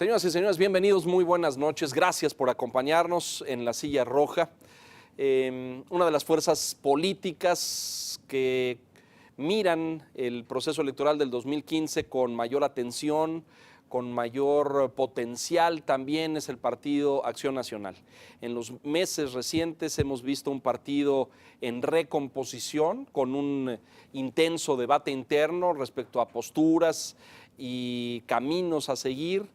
Señoras y señores, bienvenidos, muy buenas noches. Gracias por acompañarnos en La Silla Roja. Una de las fuerzas políticas que miran el proceso electoral del 2015 con mayor atención, con mayor potencial también es el Partido Acción Nacional. En los meses recientes hemos visto un partido en recomposición, con un intenso debate interno respecto a posturas y caminos a seguir.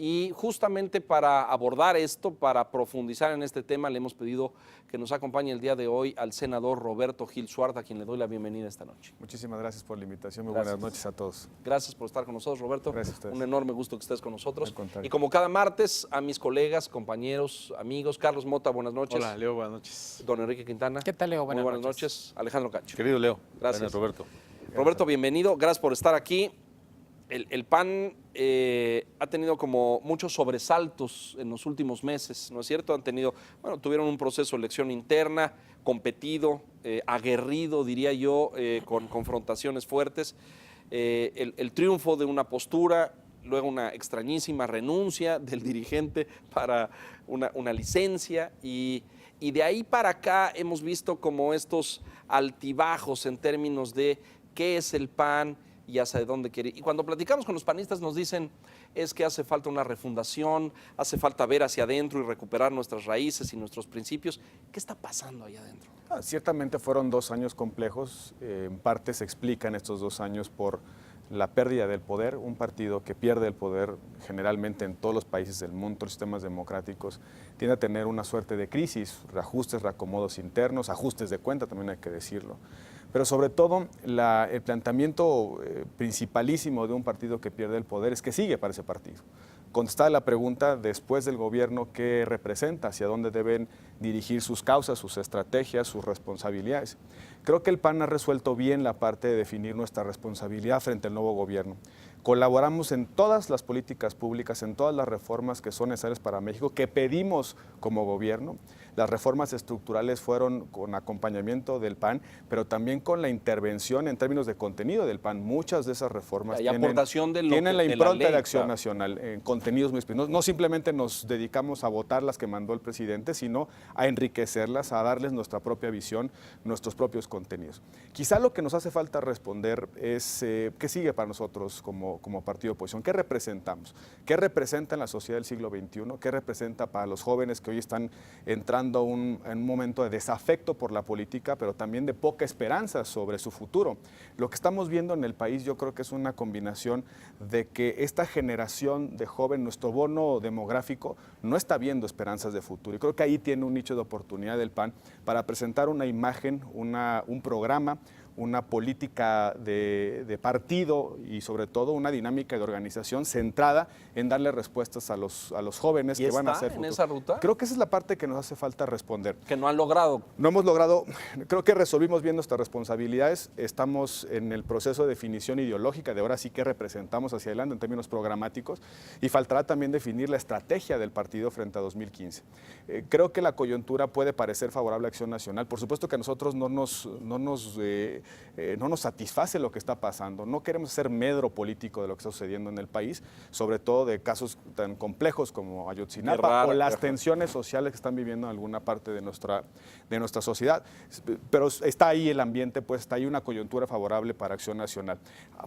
Y justamente para abordar esto, para profundizar en este tema, le hemos pedido que nos acompañe el día de hoy al senador Roberto Gil Suart, a quien le doy la bienvenida esta noche. Muchísimas gracias por la invitación. Muy buenas noches a todos. Gracias por estar con nosotros, Roberto. Gracias a ustedes. Un enorme gusto que estés con nosotros. Al contrario. Y como cada martes, a mis colegas, compañeros, amigos. Carlos Mota, buenas noches. Hola, Leo, buenas noches. Don Enrique Quintana. ¿Qué tal, Leo? Muy buenas noches. Alejandro Cacho. Querido Leo. Gracias. Buenas, Roberto. Roberto, bienvenido. Gracias por estar aquí. El PAN ha tenido como muchos sobresaltos en los últimos meses, ¿no es cierto? Tuvieron un proceso de elección interna, competido, aguerrido, diría yo, con confrontaciones fuertes. El triunfo de una postura, luego una extrañísima renuncia del dirigente para una licencia y de ahí para acá hemos visto como estos altibajos en términos de qué es el PAN y hacia dónde quiere. Y cuando platicamos con los panistas nos dicen es que hace falta una refundación, hace falta ver hacia adentro y recuperar nuestras raíces y nuestros principios. ¿Qué está pasando ahí adentro? Ciertamente fueron 2 años complejos. En parte se explican estos 2 años por la pérdida del poder. Un partido que pierde el poder generalmente en todos los países del mundo, los sistemas democráticos, tiende a tener una suerte de crisis, reajustes, reacomodos internos, ajustes de cuenta, también hay que decirlo. Pero sobre todo, el planteamiento principalísimo de un partido que pierde el poder es que sigue para ese partido. Contestar la pregunta después del gobierno qué representa, hacia dónde deben dirigir sus causas, sus estrategias, sus responsabilidades. Creo que el PAN ha resuelto bien la parte de definir nuestra responsabilidad frente al nuevo gobierno. Colaboramos en todas las políticas públicas, en todas las reformas que son necesarias para México, que pedimos como gobierno. Las reformas estructurales fueron con acompañamiento del PAN, pero también con la intervención en términos de contenido del PAN. Muchas de esas reformas tienen la impronta de Acción Nacional en contenidos muy específicos. No simplemente nos dedicamos a votar las que mandó el presidente, sino a enriquecerlas, a darles nuestra propia visión, nuestros propios contenidos. Quizá lo que nos hace falta responder es qué sigue para nosotros como partido de oposición, qué representamos, qué representa en la sociedad del siglo XXI, qué representa para los jóvenes que hoy están entrando en un momento de desafecto por la política, pero también de poca esperanza sobre su futuro. Lo que estamos viendo en el país yo creo que es una combinación de que esta generación de joven, nuestro bono demográfico, no está viendo esperanzas de futuro. Y creo que ahí tiene un nicho de oportunidad del PAN para presentar una imagen, un programa, una política de partido y sobre todo una dinámica de organización centrada en darle respuestas a los jóvenes que van a hacer futuro. ¿En esa ruta? Creo que esa es la parte que nos hace falta responder. Que no han logrado. No hemos logrado, creo que resolvimos bien nuestras responsabilidades, estamos en el proceso de definición ideológica de ahora sí que representamos hacia adelante en términos programáticos y faltará también definir la estrategia del partido frente a 2015. Creo que la coyuntura puede parecer favorable a Acción Nacional, por supuesto que a nosotros no nos satisface lo que está pasando, no queremos ser medro político de lo que está sucediendo en el país, sobre todo de casos tan complejos como Ayotzinapa o las tensiones sociales que están viviendo en alguna parte de nuestra sociedad, pero está ahí el ambiente, pues está ahí una coyuntura favorable para Acción Nacional.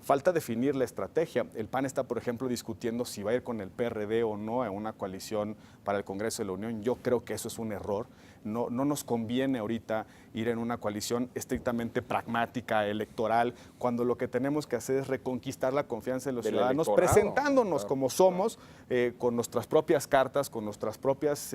Falta definir la estrategia. El PAN está, por ejemplo, discutiendo si va a ir con el PRD o no a una coalición para el Congreso de la Unión. Yo creo que eso es un error. No nos conviene ahorita ir en una coalición estrictamente pragmática, electoral, cuando lo que tenemos que hacer es reconquistar la confianza de los ciudadanos, presentándonos como somos, con nuestras propias cartas, con nuestras propias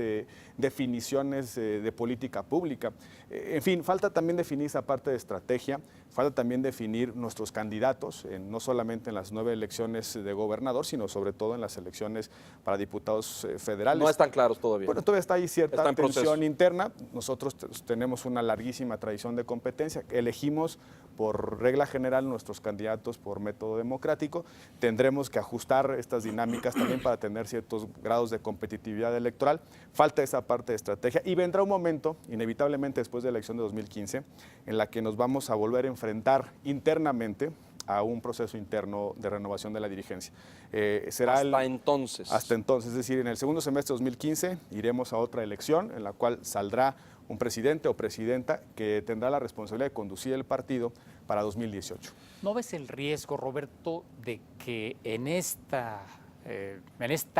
definiciones de política pública. En fin, falta también definir esa parte de estrategia, falta también definir nuestros candidatos, no solamente en las 9 elecciones de gobernador, sino sobre todo en las elecciones para diputados federales. No están claros todavía. Bueno, todavía está ahí cierta tensión interna. Nosotros tenemos una larguísima tradición de competencia. Elegimos por regla general nuestros candidatos por método democrático. Tendremos que ajustar estas dinámicas también para tener ciertos grados de competitividad electoral. Falta esa parte de estrategia y vendrá un momento, inevitablemente después de la elección de 2015, en la que nos vamos a volver a enfrentar internamente a un proceso interno de renovación de la dirigencia. Entonces. Hasta entonces, es decir, en el segundo semestre de 2015 iremos a otra elección en la cual saldrá un presidente o presidenta que tendrá la responsabilidad de conducir el partido para 2018. ¿No ves el riesgo, Roberto, de que en esta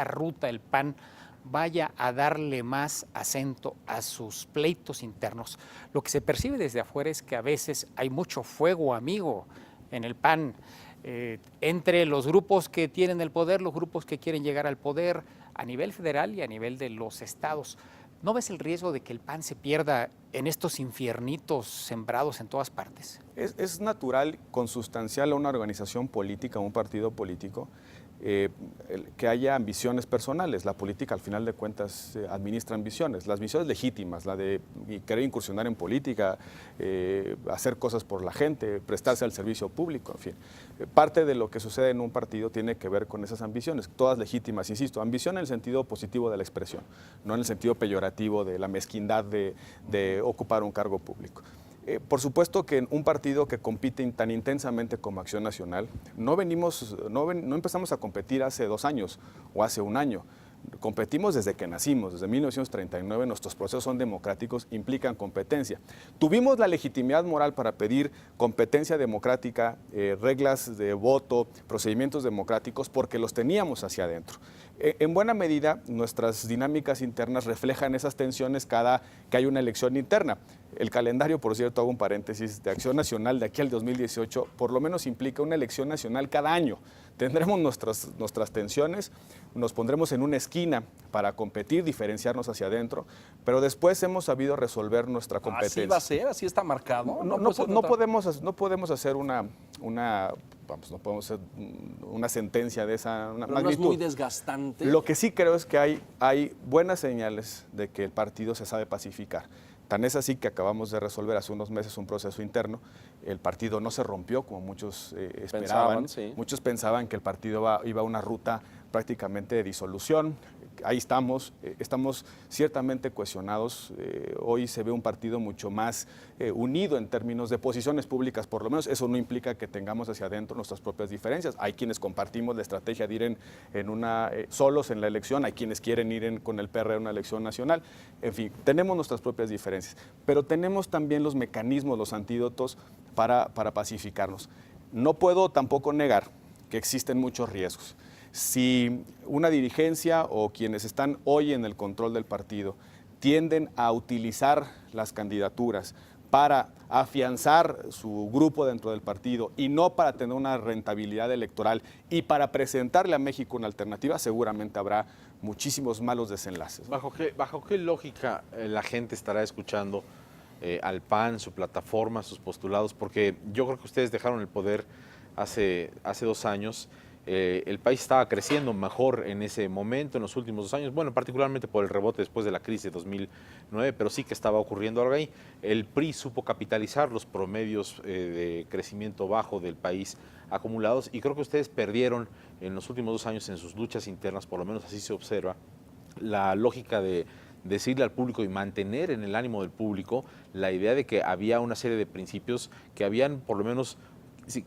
ruta el PAN vaya a darle más acento a sus pleitos internos? Lo que se percibe desde afuera es que a veces hay mucho fuego amigo en el PAN, entre los grupos que tienen el poder, los grupos que quieren llegar al poder a nivel federal y a nivel de los estados. ¿No ves el riesgo de que el PAN se pierda en estos infiernitos sembrados en todas partes? Es natural, consustancial a una organización política, a un partido político, que haya ambiciones personales. La política, al final de cuentas, administra ambiciones. Las ambiciones legítimas, la de querer incursionar en política, hacer cosas por la gente, prestarse al servicio público, en fin. Parte de lo que sucede en un partido tiene que ver con esas ambiciones, todas legítimas, insisto. Ambición en el sentido positivo de la expresión, no en el sentido peyorativo de la mezquindad de ocupar un cargo público. Por supuesto que en un partido que compite tan intensamente como Acción Nacional, no empezamos a competir hace 2 años o hace 1 año. Competimos desde que nacimos, desde 1939, nuestros procesos son democráticos, implican competencia. Tuvimos la legitimidad moral para pedir competencia democrática, reglas de voto, procedimientos democráticos, porque los teníamos hacia adentro. En buena medida, nuestras dinámicas internas reflejan esas tensiones cada que hay una elección interna. El calendario, por cierto, hago un paréntesis, de Acción Nacional de aquí al 2018, por lo menos implica una elección nacional cada año. Tendremos nuestras tensiones, nos pondremos en una esquina para competir, diferenciarnos hacia adentro, pero después hemos sabido resolver nuestra competencia. ¿Así va a ser? ¿Así está marcado? No podemos hacer una sentencia de esa magnitud. ¿No es muy desgastante? Lo que sí creo es que hay buenas señales de que el partido se sabe pacificar. Tan es así que acabamos de resolver hace unos meses un proceso interno. El partido no se rompió como muchos esperaban. Sí. Muchos pensaban que el partido iba a una ruta prácticamente de disolución. Ahí estamos ciertamente cohesionados. Hoy se ve un partido mucho más unido en términos de posiciones públicas, por lo menos. Eso no implica que tengamos hacia adentro nuestras propias diferencias. Hay quienes compartimos la estrategia de ir solos en la elección, hay quienes quieren ir con el PR en una elección nacional. En fin, tenemos nuestras propias diferencias, pero tenemos también los mecanismos, los antídotos para pacificarnos. No puedo tampoco negar que existen muchos riesgos. Si una dirigencia o quienes están hoy en el control del partido tienden a utilizar las candidaturas para afianzar su grupo dentro del partido y no para tener una rentabilidad electoral y para presentarle a México una alternativa, seguramente habrá muchísimos malos desenlaces. ¿Bajo qué lógica la gente estará escuchando al PAN, su plataforma, sus postulados? Porque yo creo que ustedes dejaron el poder hace 2 años. El país estaba creciendo mejor en ese momento, en los últimos 2 años, bueno, particularmente por el rebote después de la crisis de 2009, pero sí que estaba ocurriendo algo ahí. El PRI supo capitalizar los promedios de crecimiento bajo del país acumulados y creo que ustedes perdieron en los últimos 2 años en sus luchas internas, por lo menos así se observa, la lógica de decirle al público y mantener en el ánimo del público la idea de que había una serie de principios que habían por lo menos,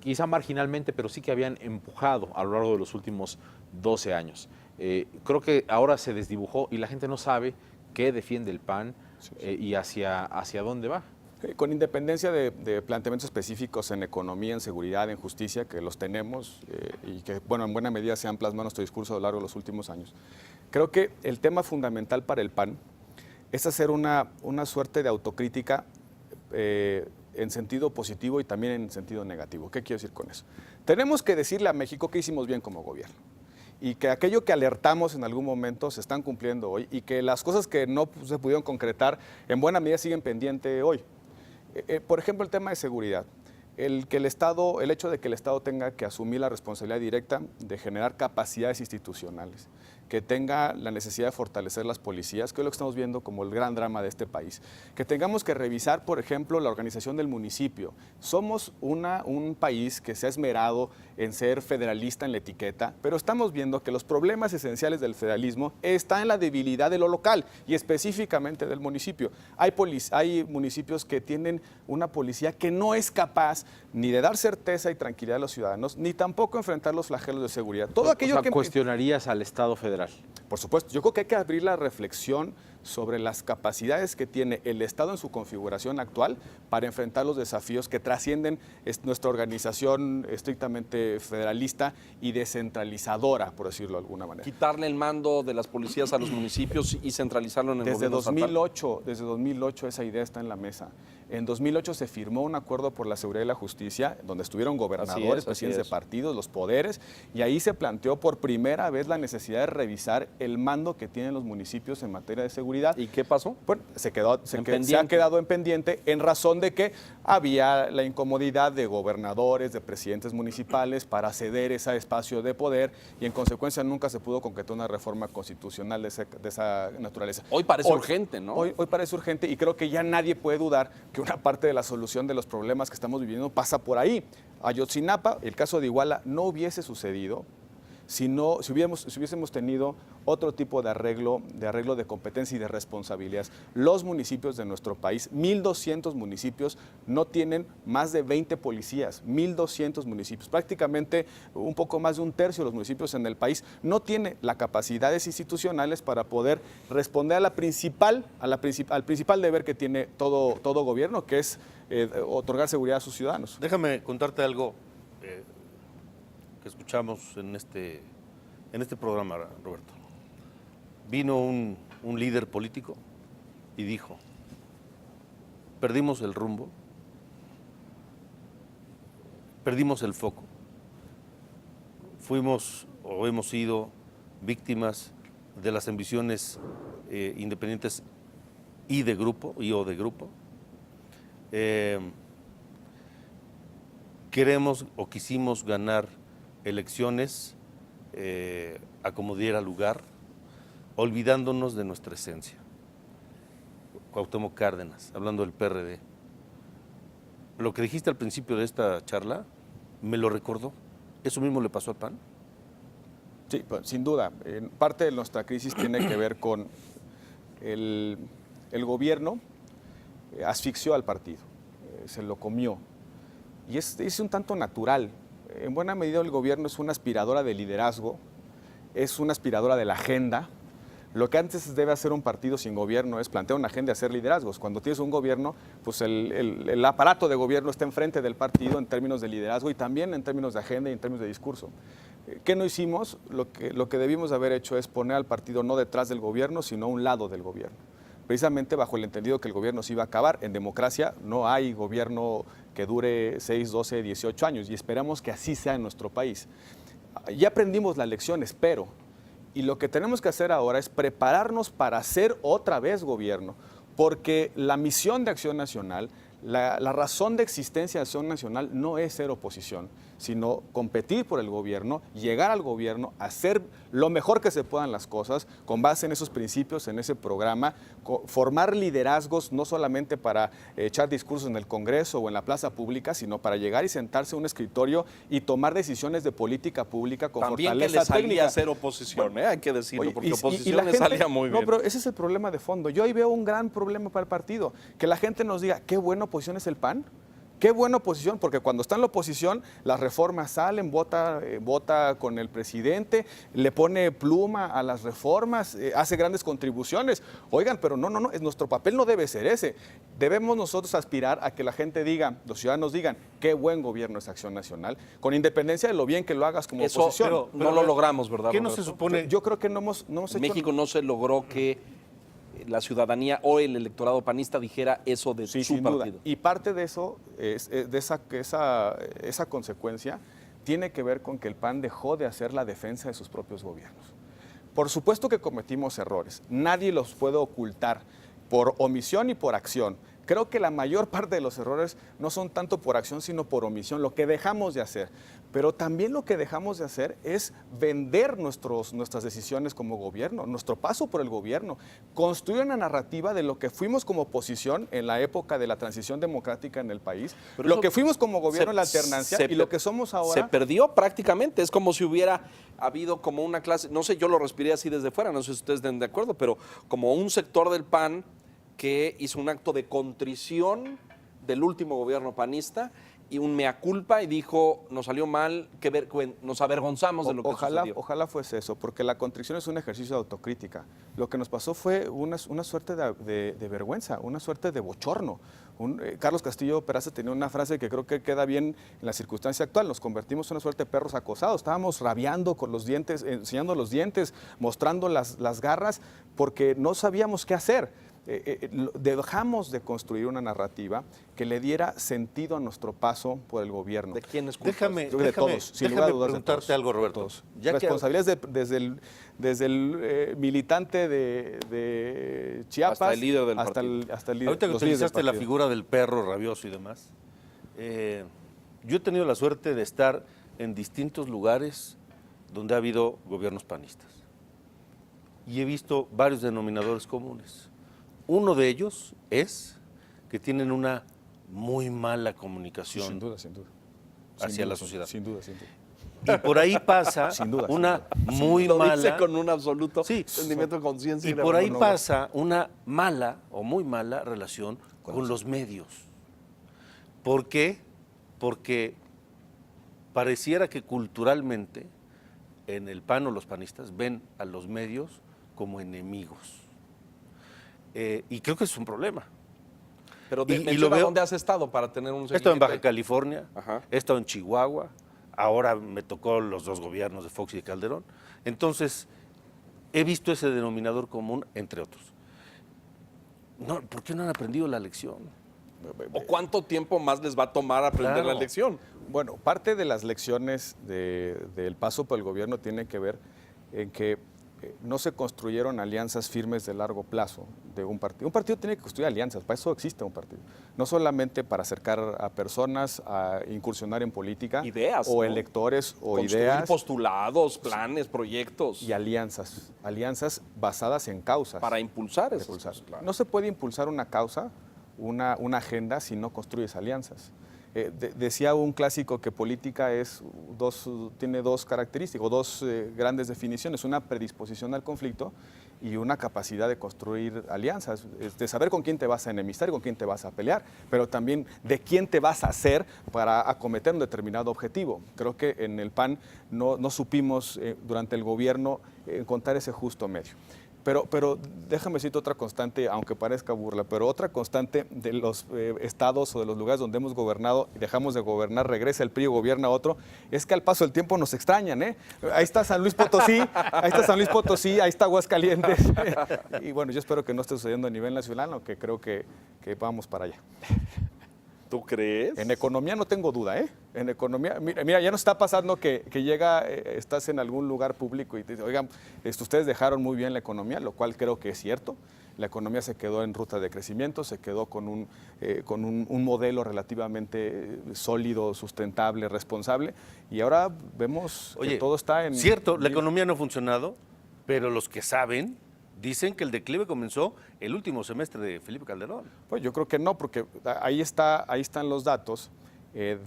quizá marginalmente, pero sí que habían empujado a lo largo de los últimos 12 años. Creo que ahora se desdibujó y la gente no sabe qué defiende el PAN y hacia dónde va. Con independencia de planteamientos específicos en economía, en seguridad, en justicia, que los tenemos y que, bueno, en buena medida se han plasmado en nuestro discurso a lo largo de los últimos años, creo que el tema fundamental para el PAN es hacer una suerte de autocrítica en sentido positivo y también en sentido negativo. ¿Qué quiero decir con eso? Tenemos que decirle a México que hicimos bien como gobierno y que aquello que alertamos en algún momento se están cumpliendo hoy y que las cosas que no se pudieron concretar en buena medida siguen pendientes hoy. Por ejemplo, el tema de seguridad. El hecho de que el Estado tenga que asumir la responsabilidad directa de generar capacidades institucionales que tenga la necesidad de fortalecer las policías, que es lo que estamos viendo como el gran drama de este país. Que tengamos que revisar, por ejemplo, la organización del municipio. Somos un país que se ha esmerado en ser federalista en la etiqueta, pero estamos viendo que los problemas esenciales del federalismo están en la debilidad de lo local y específicamente del municipio. Hay municipios que tienen una policía que no es capaz ni de dar certeza y tranquilidad a los ciudadanos, ni tampoco enfrentar los flagelos de seguridad. Todo aquello o sea, que ¿cuestionarías al Estado federal? Por supuesto, yo creo que hay que abrir la reflexión sobre las capacidades que tiene el Estado en su configuración actual para enfrentar los desafíos que trascienden nuestra organización estrictamente federalista y descentralizadora, por decirlo de alguna manera. Quitarle el mando de las policías a los municipios y centralizarlo en el Desde gobierno estatal. desde 2008 esa idea está en la mesa. En 2008 se firmó un acuerdo por la seguridad y la justicia, donde estuvieron gobernadores, presidentes de partidos, los poderes, y ahí se planteó por primera vez la necesidad de revisar el mando que tienen los municipios en materia de seguridad. ¿Y qué pasó? Bueno, se ha quedado en pendiente en razón de que había la incomodidad de gobernadores, de presidentes municipales para ceder ese espacio de poder y en consecuencia nunca se pudo concretar una reforma constitucional de esa naturaleza. Hoy parece urgente, ¿no? Hoy parece urgente y creo que ya nadie puede dudar que una parte de la solución de los problemas que estamos viviendo pasa por ahí. Ayotzinapa, el caso de Iguala, no hubiese sucedido si hubiésemos tenido otro tipo de arreglo de competencia y de responsabilidades. Los municipios de nuestro país, 1.200 municipios, no tienen más de 20 policías, 1.200 municipios. Prácticamente un poco más de un tercio de los municipios en el país no tiene las capacidades institucionales para poder responder al principal deber que tiene todo gobierno, que es otorgar seguridad a sus ciudadanos. Déjame contarte algo que escuchamos en este programa, Roberto. Vino un líder político y dijo, perdimos el rumbo, perdimos el foco, fuimos o hemos sido víctimas de las ambiciones independientes y de grupo, queremos o quisimos ganar elecciones a como diera lugar, olvidándonos de nuestra esencia. Cuauhtémoc Cárdenas, hablando del PRD. Lo que dijiste al principio de esta charla me lo recordó. ¿Eso mismo le pasó al PAN? Sí, pues, sin duda. Parte de nuestra crisis tiene que ver con el gobierno asfixió al partido, se lo comió. Y es un tanto natural. En buena medida el gobierno es una aspiradora de liderazgo, es una aspiradora de la agenda. Lo que antes debe hacer un partido sin gobierno es plantear una agenda y hacer liderazgos. Cuando tienes un gobierno, pues el aparato de gobierno está enfrente del partido en términos de liderazgo y también en términos de agenda y en términos de discurso. ¿Qué no hicimos? Lo que debimos haber hecho es poner al partido no detrás del gobierno, sino a un lado del gobierno. Precisamente bajo el entendido que el gobierno se iba a acabar. En democracia no hay gobierno que dure 6, 12, 18 años y esperamos que así sea en nuestro país. Ya aprendimos la lección, espero. Y lo que tenemos que hacer ahora es prepararnos para ser otra vez gobierno, porque la misión de Acción Nacional, la razón de existencia de Acción Nacional no es ser oposición, sino competir por el gobierno, llegar al gobierno, hacer lo mejor que se puedan las cosas, con base en esos principios, en ese programa, formar liderazgos no solamente para echar discursos en el Congreso o en la plaza pública, sino para llegar y sentarse a un escritorio y tomar decisiones de política pública con También fortaleza que le salía técnica. a hacer oposición, hay que decirlo, Oye, porque y oposición la le gente, salía muy bien. No, pero ese es el problema de fondo. Yo ahí veo un gran problema para el partido. Que la gente nos diga, qué buena oposición es el PAN. Qué buena oposición, porque cuando está en la oposición, las reformas salen, vota con el presidente, le pone pluma a las reformas, hace grandes contribuciones. Oigan, pero no, nuestro papel no debe ser ese. Debemos nosotros aspirar a que la gente diga, los ciudadanos digan, qué buen gobierno es Acción Nacional, con independencia de lo bien que lo hagas como oposición. Pero no lo logramos, ¿verdad, ¿Qué no se Roberto? supone? Yo creo que no hemos En hecho... México no se logró que la ciudadanía o el electorado panista dijera eso de Sí, su sin partido. duda. Y parte de eso, de esa consecuencia, tiene que ver con que el PAN dejó de hacer la defensa de sus propios gobiernos. Por supuesto que cometimos errores, nadie los puede ocultar por omisión y por acción. Creo que la mayor parte de los errores no son tanto por acción, sino por omisión, lo que dejamos de hacer. Pero también lo que dejamos de hacer es vender nuestras decisiones como gobierno, nuestro paso por el gobierno, construir una narrativa de lo que fuimos como oposición en la época de la transición democrática en el país, Pero lo eso que fuimos como gobierno en la se- alternancia se y lo que somos ahora. Se perdió prácticamente. Es como si hubiera habido como una clase, no sé, yo lo respiré así desde fuera, no sé si ustedes estén de acuerdo, pero como un sector del PAN que hizo un acto de contrición del último gobierno panista y un mea culpa y dijo, nos salió mal, nos avergonzamos de lo que sucedió. Ojalá fuese eso, porque la contrición es un ejercicio de autocrítica. Lo que nos pasó fue una suerte de vergüenza, una suerte de bochorno. Carlos Castillo Peraza tenía una frase que creo que queda bien en la circunstancia actual: nos convertimos en una suerte de perros acosados. Estábamos rabiando con los dientes, enseñando los dientes, mostrando las garras, porque no sabíamos qué hacer. Dejamos de construir una narrativa que le diera sentido a nuestro paso por el gobierno. ¿De quién es culpa? Déjame, Yo creo de todos, sin lugar a dudas, de preguntarte todos, algo, Roberto. de todos. Ya que- Responsabilidades desde el militante de Chiapas Hasta el líder del hasta partido. hasta el líder. Ahorita que los líderes del utilizaste la partido. figura del perro rabioso y demás, yo he tenido la suerte de estar en distintos lugares donde ha habido gobiernos panistas y he visto varios denominadores comunes. Uno de ellos es que tienen una muy mala comunicación Sin duda, sin duda. hacia Sin la duda, sociedad. Sin duda, sin duda. Y por ahí pasa Sin duda, una muy Lo mala... dice con un absoluto Sí. sentimiento de conciencia. Y de por ahí reconocimiento. pasa una mala o muy mala relación con los medios. ¿Por qué? Porque pareciera que culturalmente en el PAN o los panistas ven a los medios como enemigos. Y creo que es un problema. Pero y lo menciona veo- dónde has estado para tener un He estado en Baja seguimiento. California, Ajá. he estado en Chihuahua, ahora me tocó los dos gobiernos de Fox y de Calderón. Entonces, he visto ese denominador común, entre otros. No, ¿por qué no han aprendido la lección? ¿O cuánto tiempo más les va a tomar aprender Claro. la lección? Bueno, parte de las lecciones del paso por el gobierno tiene que ver en que no se construyeron alianzas firmes de largo plazo de un partido. Un partido tiene que construir alianzas, para eso existe un partido. No solamente para acercar a personas, a incursionar en política, Ideas, o ¿no? electores, o Construir ideas, postulados, planes, proyectos y alianzas basadas en causas. para impulsar eso. Impulsar. No se puede impulsar una causa, una agenda, si no construyes alianzas. Decía un clásico que política tiene dos características, o dos grandes definiciones: una predisposición al conflicto y una capacidad de construir alianzas, de saber con quién te vas a enemistar y con quién te vas a pelear, pero también de quién te vas a hacer para acometer un determinado objetivo. Creo que en el PAN no supimos durante el gobierno encontrar ese justo medio. Pero déjame decirte otra constante, aunque parezca burla, pero otra constante de los estados o de los lugares donde hemos gobernado y dejamos de gobernar, regresa el PRI o gobierna otro, es que al paso del tiempo nos extrañan, ¿eh? Ahí está San Luis Potosí, ahí está Aguascalientes. Y bueno, yo espero que no esté sucediendo a nivel nacional, aunque creo que vamos para allá. ¿Tú crees? En economía no tengo duda, ¿eh? En economía, mira, ya nos está pasando que estás en algún lugar público y te dicen, oigan, ustedes dejaron muy bien la economía, lo cual creo que es cierto. La economía se quedó en ruta de crecimiento, se quedó con un modelo relativamente sólido, sustentable, responsable, y ahora vemos que todo está en... Cierto, la economía no ha funcionado, pero los que saben dicen que el declive comenzó el último semestre de Felipe Calderón. Pues yo creo que no, porque ahí están los datos.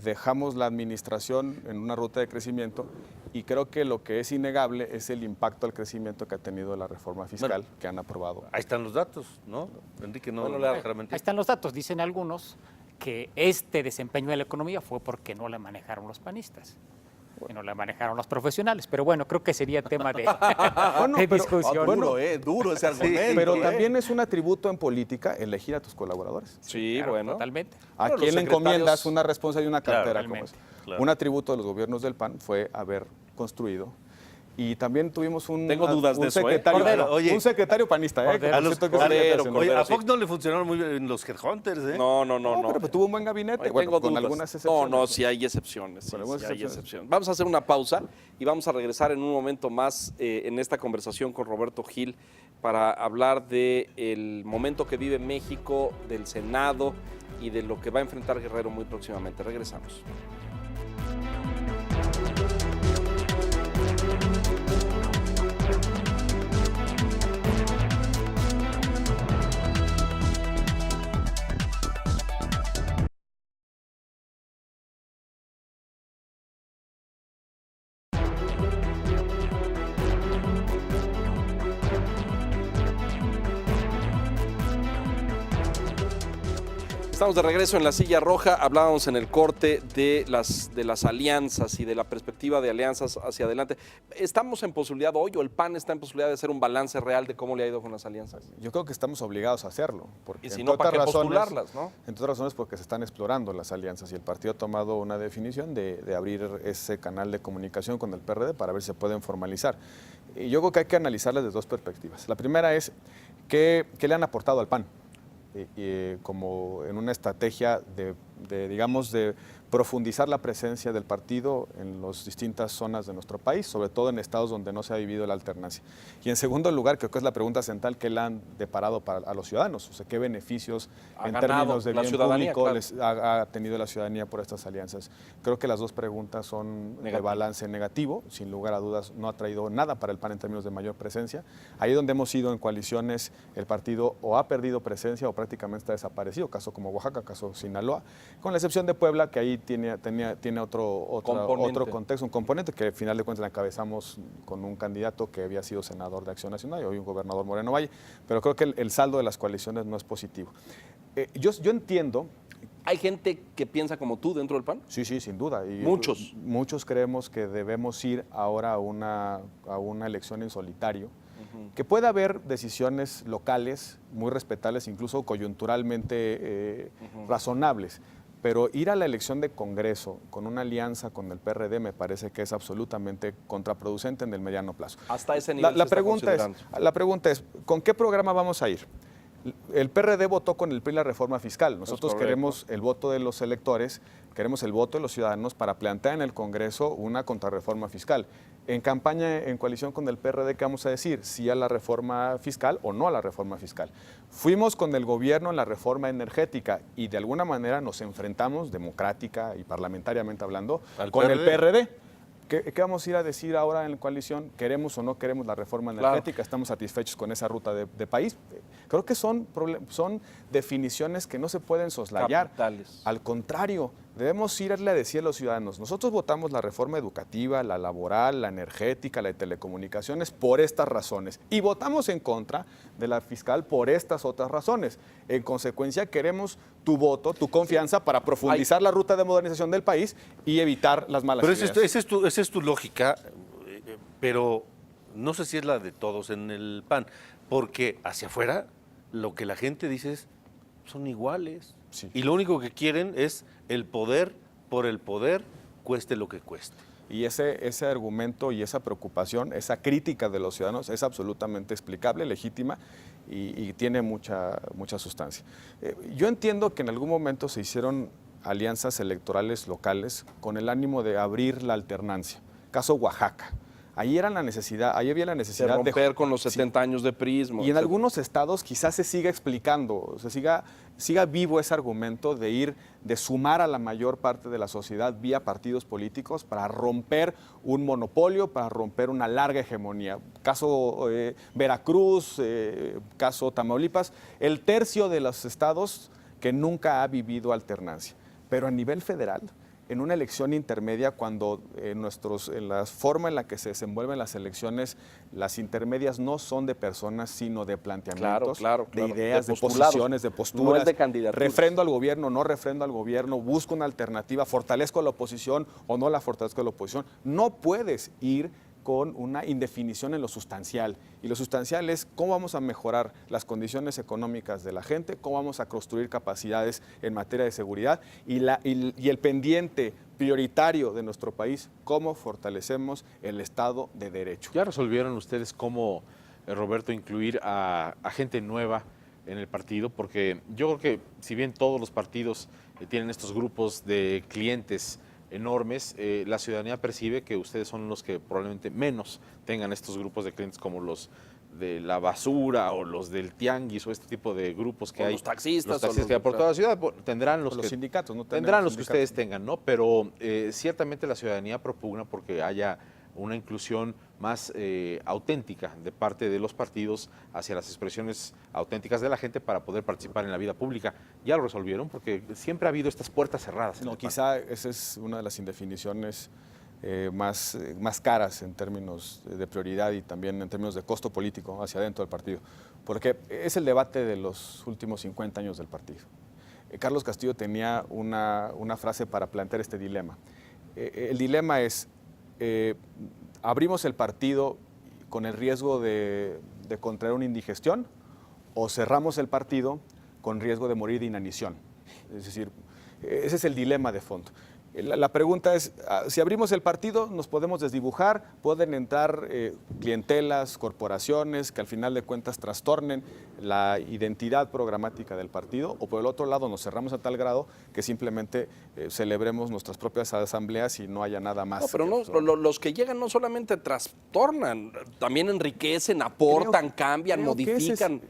Dejamos la administración en una ruta de crecimiento y creo que lo que es innegable es el impacto al crecimiento que ha tenido la reforma fiscal que han aprobado. Ahí están los datos, ¿no? Enrique, no Bueno, le Lea, dejará mentir. Ahí están los datos. Dicen algunos que este desempeño de la economía fue porque no la manejaron los panistas. Que no la manejaron los profesionales. Pero bueno, creo que sería tema de, de discusión. Duro, duro ese argumento. Pero también es un atributo en política elegir a tus colaboradores. Sí, Claro, bueno. totalmente. ¿A Bueno, quién los le encomiendas secretarios- una responsabilidad y una Claro, cartera como totalmente, esa? claro. Un atributo de los gobiernos del PAN fue haber construido Y también tuvimos Tengo dudas de eso, secretario, Cordero. Oye, un secretario panista. Cordero. A los- Por cierto que Cordero, es Cordero. Oye, a sí. Fox no le funcionaron muy bien los headhunters, ¿eh? No. Pero pues, tuvo un buen gabinete, Oye, bueno, tengo con dudas. algunas excepciones. No, sí hay excepciones. Con Sí, algunas sí hay excepciones. excepciones. Vamos a hacer una pausa y vamos a regresar en un momento más en esta conversación con Roberto Gil para hablar del momento que vive México, del Senado y de lo que va a enfrentar Guerrero muy próximamente. Regresamos. Estamos de regreso en la silla roja. Hablábamos en el corte de las alianzas y de la perspectiva de alianzas hacia adelante. ¿Estamos en posibilidad hoy o el PAN está en posibilidad de hacer un balance real de cómo le ha ido con las alianzas? Yo creo que estamos obligados a hacerlo. Porque Y si entre no, ¿para qué otras razones- postularlas, no? Entre otras razones porque se están explorando las alianzas y el partido ha tomado una definición de abrir ese canal de comunicación con el PRD para ver si se pueden formalizar. Y yo creo que hay que analizarlas desde dos perspectivas. La primera es qué le han aportado al PAN. Como en una estrategia digamos, de profundizar la presencia del partido en las distintas zonas de nuestro país, sobre todo en estados donde no se ha vivido la alternancia. Y en segundo lugar, creo que es la pregunta central, ¿qué le han deparado a los ciudadanos? O sea, ¿qué beneficios Ha en ganado términos de la bien ciudadanía, público claro. les ha tenido la ciudadanía por estas alianzas? Creo que las dos preguntas son de Negativo. balance negativo, sin lugar a dudas no ha traído nada para el PAN en términos de mayor presencia. Ahí donde hemos ido en coaliciones, el partido o ha perdido presencia o prácticamente está desaparecido, caso como Oaxaca, caso Sinaloa, con la excepción de Puebla, que ahí tiene otro contexto, un componente que al final de cuentas la encabezamos con un candidato que había sido senador de Acción Nacional y hoy un gobernador Moreno Valle, pero creo que el saldo de las coaliciones no es positivo. Yo entiendo. ¿Hay gente que piensa como tú dentro del PAN? Sí, sin duda. Y Muchos. Muchos creemos que debemos ir ahora a una elección en solitario, que pueda haber decisiones locales muy respetables, incluso coyunturalmente razonables, pero ir a la elección de Congreso con una alianza con el PRD me parece que es absolutamente contraproducente en el mediano plazo. Hasta ese nivel La se está pregunta considerando. es, ¿con qué programa vamos a ir? El PRD votó con el PRI la reforma fiscal. Nosotros correcto. queremos el voto de los electores, queremos el voto de los ciudadanos para plantear en el Congreso una contrarreforma fiscal. En campaña, en coalición con el PRD, ¿qué vamos a decir? ¿Sí a la reforma fiscal o no a la reforma fiscal? Fuimos con el gobierno en la reforma energética y de alguna manera nos enfrentamos, democrática y parlamentariamente hablando, ¿Al con PRD? el PRD. ¿Qué vamos a ir a decir ahora en la coalición? ¿Queremos o no queremos la reforma energética? ¿Estamos satisfechos con esa ruta de país? Creo que son definiciones que no se pueden soslayar. Capitales. Al contrario, debemos irle a decir a los ciudadanos, nosotros votamos la reforma educativa, la laboral, la energética, la de telecomunicaciones por estas razones y votamos en contra de la fiscal por estas otras razones. En consecuencia, queremos tu voto, tu confianza para profundizar la ruta de modernización del país y evitar las malas Pero ideas. esa es tu lógica, pero no sé si es la de todos en el PAN, porque hacia afuera lo que la gente dice es, son iguales. Sí. Y lo único que quieren es el poder por el poder, cueste lo que cueste. Y ese argumento y esa preocupación, esa crítica de los ciudadanos es absolutamente explicable, legítima y tiene mucha sustancia. Yo entiendo que en algún momento se hicieron alianzas electorales locales con el ánimo de abrir la alternancia. Caso Oaxaca. Ahí había la necesidad De romper con los 70 años de prismo. y en algunos estados quizás se siga explicando, se siga vivo ese argumento de sumar a la mayor parte de la sociedad vía partidos políticos para romper un monopolio, para romper una larga hegemonía. Caso Veracruz, caso Tamaulipas, el tercio de los estados que nunca ha vivido alternancia. Pero a nivel federal, en una elección intermedia, cuando en la forma en la que se desenvuelven las elecciones, las intermedias no son de personas, sino de planteamientos, Claro. de ideas, de postulados. posiciones, de posturas. No es de candidaturas. Refrendo al gobierno, no refrendo al gobierno, busco una alternativa, fortalezco a la oposición o no la fortalezco a la oposición. No puedes ir con una indefinición en lo sustancial. Y lo sustancial es cómo vamos a mejorar las condiciones económicas de la gente, cómo vamos a construir capacidades en materia de seguridad y el pendiente prioritario de nuestro país, cómo fortalecemos el Estado de Derecho. ¿Ya resolvieron ustedes cómo, Roberto, incluir a gente nueva en el partido? Porque yo creo que si bien todos los partidos tienen estos grupos de clientes enormes, la ciudadanía percibe que ustedes son los que probablemente menos tengan estos grupos de clientes, como los de la basura o los del tianguis o este tipo de grupos que O hay. los taxistas, Que hay por toda la ciudad. Tendrán los, Los sindicatos, no tendrán tenemos los que sindicatos. ustedes tengan, ¿no? Pero ciertamente la ciudadanía propugna porque haya una inclusión más auténtica de parte de los partidos hacia las expresiones auténticas de la gente para poder participar en la vida pública. ¿Ya lo resolvieron? Porque siempre ha habido estas puertas cerradas. en No, el PAN. quizá esa es una de las indefiniciones más caras en términos de prioridad y también en términos de costo político hacia adentro del partido, porque es el debate de los últimos 50 años del partido. Carlos Castillo tenía una frase para plantear este dilema. El dilema es, ¿abrimos el partido con el riesgo de contraer una indigestión o cerramos el partido con riesgo de morir de inanición? Es decir, ese es el dilema de fondo. La pregunta es, si abrimos el partido, nos podemos desdibujar, pueden entrar clientelas, corporaciones que al final de cuentas trastornen la identidad programática del partido, o por el otro lado nos cerramos a tal grado que simplemente celebremos nuestras propias asambleas y no haya nada más. No, pero no, los que llegan no solamente trastornan, también enriquecen, aportan, cambian, creo que modifican.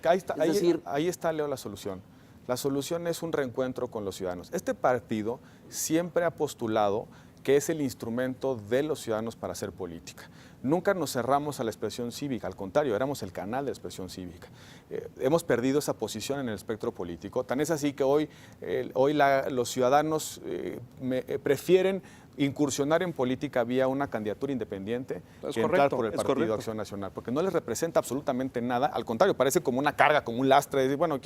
Ahí está, Leo, la solución. La solución es un reencuentro con los ciudadanos. Este partido siempre ha postulado que es el instrumento de los ciudadanos para hacer política. Nunca nos cerramos a la expresión cívica, al contrario, éramos el canal de expresión cívica. Hemos perdido esa posición en el espectro político. Tan es así que hoy los ciudadanos prefieren incursionar en política vía una candidatura independiente que entrar por el Partido Acción Nacional, porque no les representa absolutamente nada, al contrario, parece como una carga, como un lastre, decir, bueno,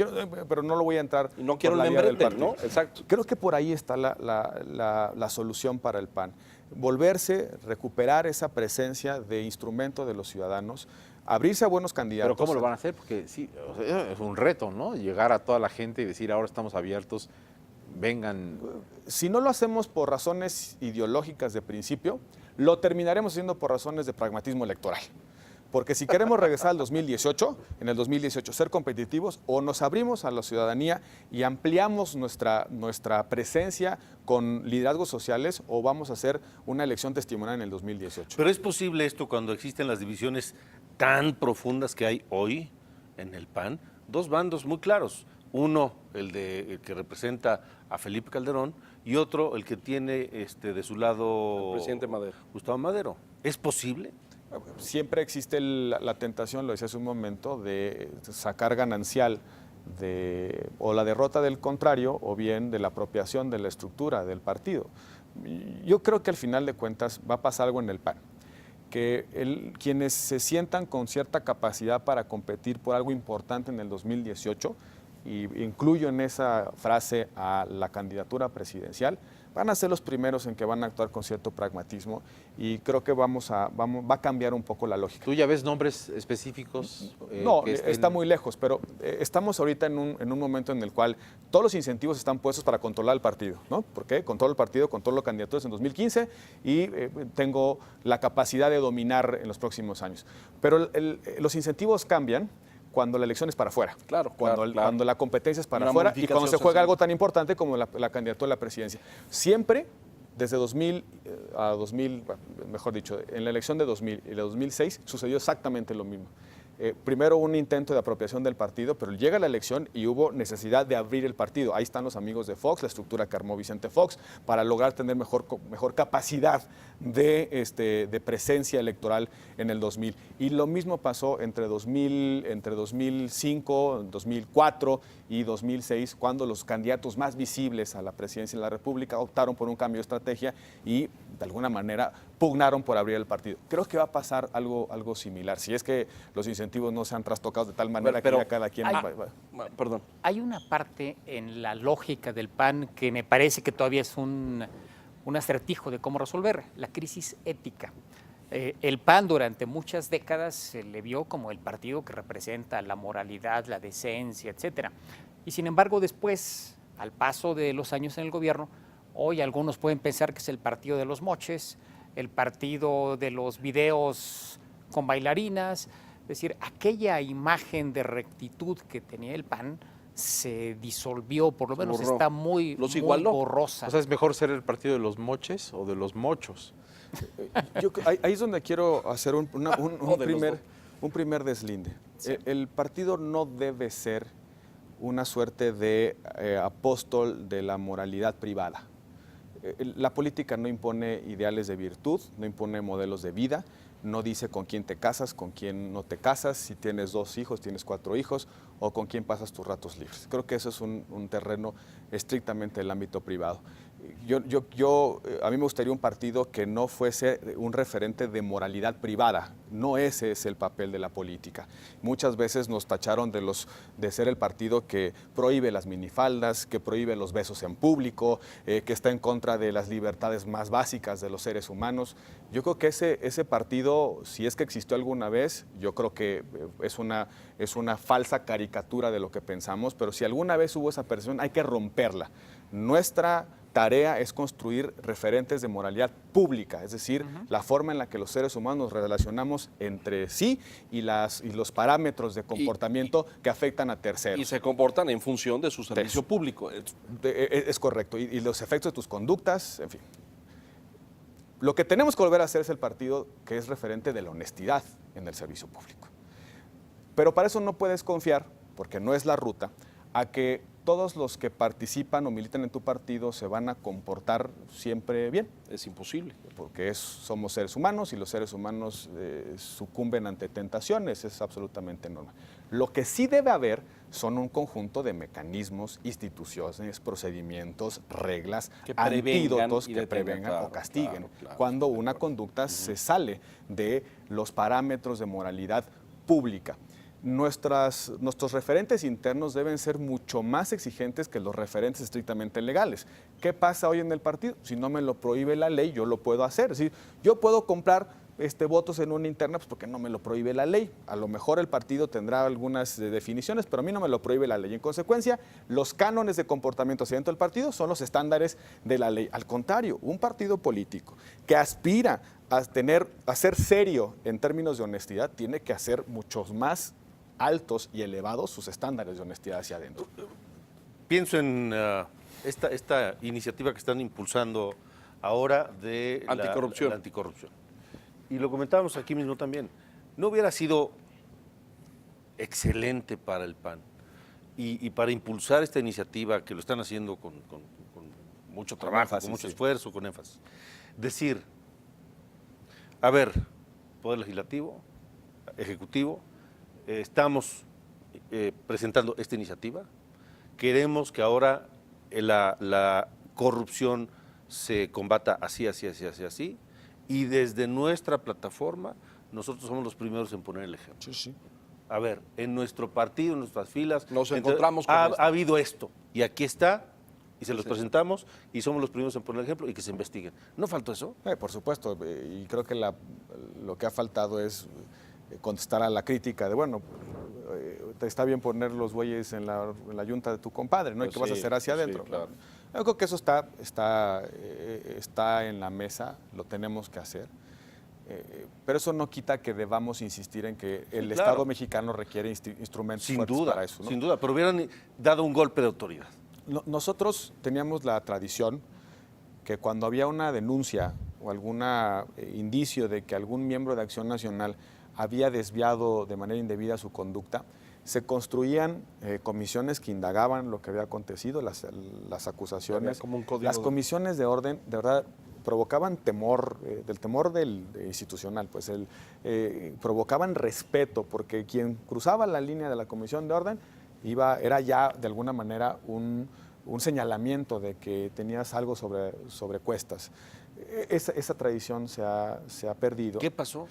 pero no lo voy a entrar Y no quiero por el la vía del membrete, partido. ¿no? Exacto. Creo que por ahí está la solución para el PAN. Recuperar esa presencia de instrumento de los ciudadanos, abrirse a buenos candidatos. Pero ¿cómo lo van a hacer? Porque sí, o sea, es un reto, ¿no? Llegar a toda la gente y decir, ahora estamos abiertos, vengan. Si no lo hacemos por razones ideológicas de principio, lo terminaremos haciendo por razones de pragmatismo electoral. Porque si queremos regresar al 2018, en el 2018 ser competitivos, o nos abrimos a la ciudadanía y ampliamos nuestra presencia con liderazgos sociales, o vamos a hacer una elección testimonial en el 2018. Pero es posible esto cuando existen las divisiones tan profundas que hay hoy en el PAN, dos bandos muy claros. Uno, el que representa a Felipe Calderón, y otro, el que tiene de su lado El presidente Madero. Gustavo Madero. ¿Es posible? Siempre existe la tentación, lo decía hace un momento, de sacar ganancial o la derrota del contrario o bien de la apropiación de la estructura del partido. Yo creo que al final de cuentas va a pasar algo en el PAN, que quienes se sientan con cierta capacidad para competir por algo importante en el 2018, y incluyo en esa frase a la candidatura presidencial, van a ser los primeros en que van a actuar con cierto pragmatismo, y creo que va a cambiar un poco la lógica. ¿Tú ya ves nombres específicos? No, que estén- está muy lejos, pero estamos ahorita en un momento en el cual todos los incentivos están puestos para controlar el partido, ¿no? ¿Por qué? Controlo el partido, controlo candidaturas en 2015 y tengo la capacidad de dominar en los próximos años. Pero los incentivos cambian cuando la elección es para afuera, cuando la competencia es para Una afuera y cuando se modificación juega social. algo tan importante como la candidatura a la presidencia. Siempre, desde 2000 a 2000, mejor dicho, en la elección de 2000 y la 2006 sucedió exactamente lo mismo. Primero un intento de apropiación del partido, pero llega la elección y hubo necesidad de abrir el partido. Ahí están los amigos de Fox, la estructura que armó Vicente Fox, para lograr tener mejor capacidad de presencia electoral en el 2000. Y lo mismo pasó entre 2005, 2004 y 2006, cuando los candidatos más visibles a la presidencia de la República optaron por un cambio de estrategia y de alguna manera pugnaron por abrir el partido. Creo que va a pasar algo similar, si es que los incentivos no sean trastocados de tal manera Pero que ya cada quien... Perdón. Hay una parte en la lógica del PAN que me parece que todavía es un acertijo de cómo resolver, la crisis ética. El PAN durante muchas décadas se le vio como el partido que representa la moralidad, la decencia, etcétera. Y sin embargo después, al paso de los años en el gobierno, Hoy algunos pueden pensar que es el partido de los moches, el partido de los videos con bailarinas. Es decir, aquella imagen de rectitud que tenía el PAN se disolvió, por lo Se menos borró. está muy, Los muy igualó. borrosa. O sea, ¿es mejor ser el partido de los moches o de los mochos? Ahí es donde quiero hacer un O de los dos. primer deslinde. El partido no debe ser una suerte de apóstol de la moralidad privada. La política no impone ideales de virtud, no impone modelos de vida, no dice con quién te casas, con quién no te casas, si tienes 2 hijos, tienes 4 hijos, o con quién pasas tus ratos libres. Creo que eso es un terreno estrictamente del ámbito privado. A mí me gustaría un partido que no fuese un referente de moralidad privada. No ese es el papel de la política. Muchas veces nos tacharon de ser el partido que prohíbe las minifaldas, que prohíbe los besos en público, que está en contra de las libertades más básicas de los seres humanos. Yo creo que ese partido, si es que existió alguna vez, yo creo que es una falsa caricatura de lo que pensamos, pero si alguna vez hubo esa percepción, hay que romperla. Nuestra tarea es construir referentes de moralidad pública, es decir, la forma en la que los seres humanos nos relacionamos entre sí y los parámetros de comportamiento que afectan a terceros. Y se comportan en función de su servicio público. Es correcto, y los efectos de tus conductas, en fin. Lo que tenemos que volver a hacer es el partido que es referente de la honestidad en el servicio público. Pero para eso no puedes confiar, porque no es la ruta, a que todos los que participan o militan en tu partido se van a comportar siempre bien. Es imposible. Porque somos seres humanos y los seres humanos sucumben ante tentaciones, es absolutamente normal. Lo que sí debe haber son un conjunto de mecanismos, instituciones, procedimientos, reglas, Que prevengan antídotos y que detengan, prevengan claro, o castiguen claro, cuando una conducta se sale de los parámetros de moralidad pública. Nuestros referentes internos deben ser mucho más exigentes que los referentes estrictamente legales. ¿Qué pasa hoy en el partido? Si no me lo prohíbe la ley, yo lo puedo hacer. Es decir, yo puedo comprar votos en una interna pues porque no me lo prohíbe la ley. A lo mejor el partido tendrá algunas definiciones, pero a mí no me lo prohíbe la ley. En consecuencia, los cánones de comportamiento hacia dentro del partido son los estándares de la ley. Al contrario, un partido político que aspira a ser serio en términos de honestidad tiene que hacer muchos más altos y elevados sus estándares de honestidad hacia adentro. Pienso en esta iniciativa que están impulsando ahora de Anticorrupción. la anticorrupción. Y lo comentábamos aquí mismo también. ¿No hubiera sido excelente para el PAN y para impulsar esta iniciativa que lo están haciendo con mucho trabajo, énfasis, con mucho sí. esfuerzo, con énfasis? Decir, a ver, Poder Legislativo, Ejecutivo, estamos presentando esta iniciativa, queremos que ahora la corrupción se combata así, así, así, así, así, y desde nuestra plataforma nosotros somos los primeros en poner el ejemplo. Sí, sí. A ver, en nuestro partido, en nuestras filas, Nos encontramos con ha esto. habido esto, y aquí está, y se los presentamos, y somos los primeros en poner el ejemplo y que se investiguen. ¿No faltó eso? Por supuesto, y creo que lo que ha faltado es contestar a la crítica de, bueno, te está bien poner los bueyes en la yunta de tu compadre, ¿no? Pues ¿Y qué vas a sí, hacer hacia pues sí, adentro? claro. Yo creo que eso está en la mesa, lo tenemos que hacer. Pero eso no quita que debamos insistir en que el claro. Estado mexicano requiere instrumentos Sin fuertes duda, para eso, ¿no? sin duda, pero hubieran dado un golpe de autoridad. Nosotros teníamos la tradición que cuando había una denuncia o algún indicio de que algún miembro de Acción Nacional había desviado de manera indebida su conducta, se construían comisiones que indagaban lo que había acontecido, las acusaciones. Había como un código Las comisiones de orden, de verdad, provocaban temor, del temor institucional, pues provocaban respeto, porque quien cruzaba la línea de la comisión de orden era ya de alguna manera un señalamiento de que tenías algo sobre cuestas. Esa tradición se ha perdido. ¿Qué pasó?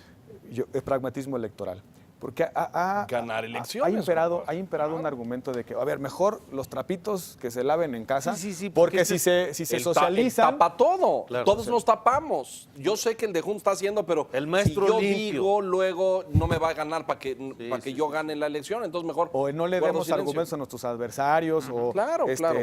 Es pragmatismo electoral. Porque Ganar elecciones, ha imperado un argumento de que, a ver, mejor los trapitos que se laven en casa, Sí, porque porque si se El socializan... tapa todo. Claro, Todos o sea, nos tapamos. Yo sé que el de Junts está haciendo, pero El maestro si yo limpio. digo, luego no me va a ganar para que yo gane la elección. Entonces mejor O no le guardo demos silencio. argumentos a nuestros adversarios. O, Claro, claro.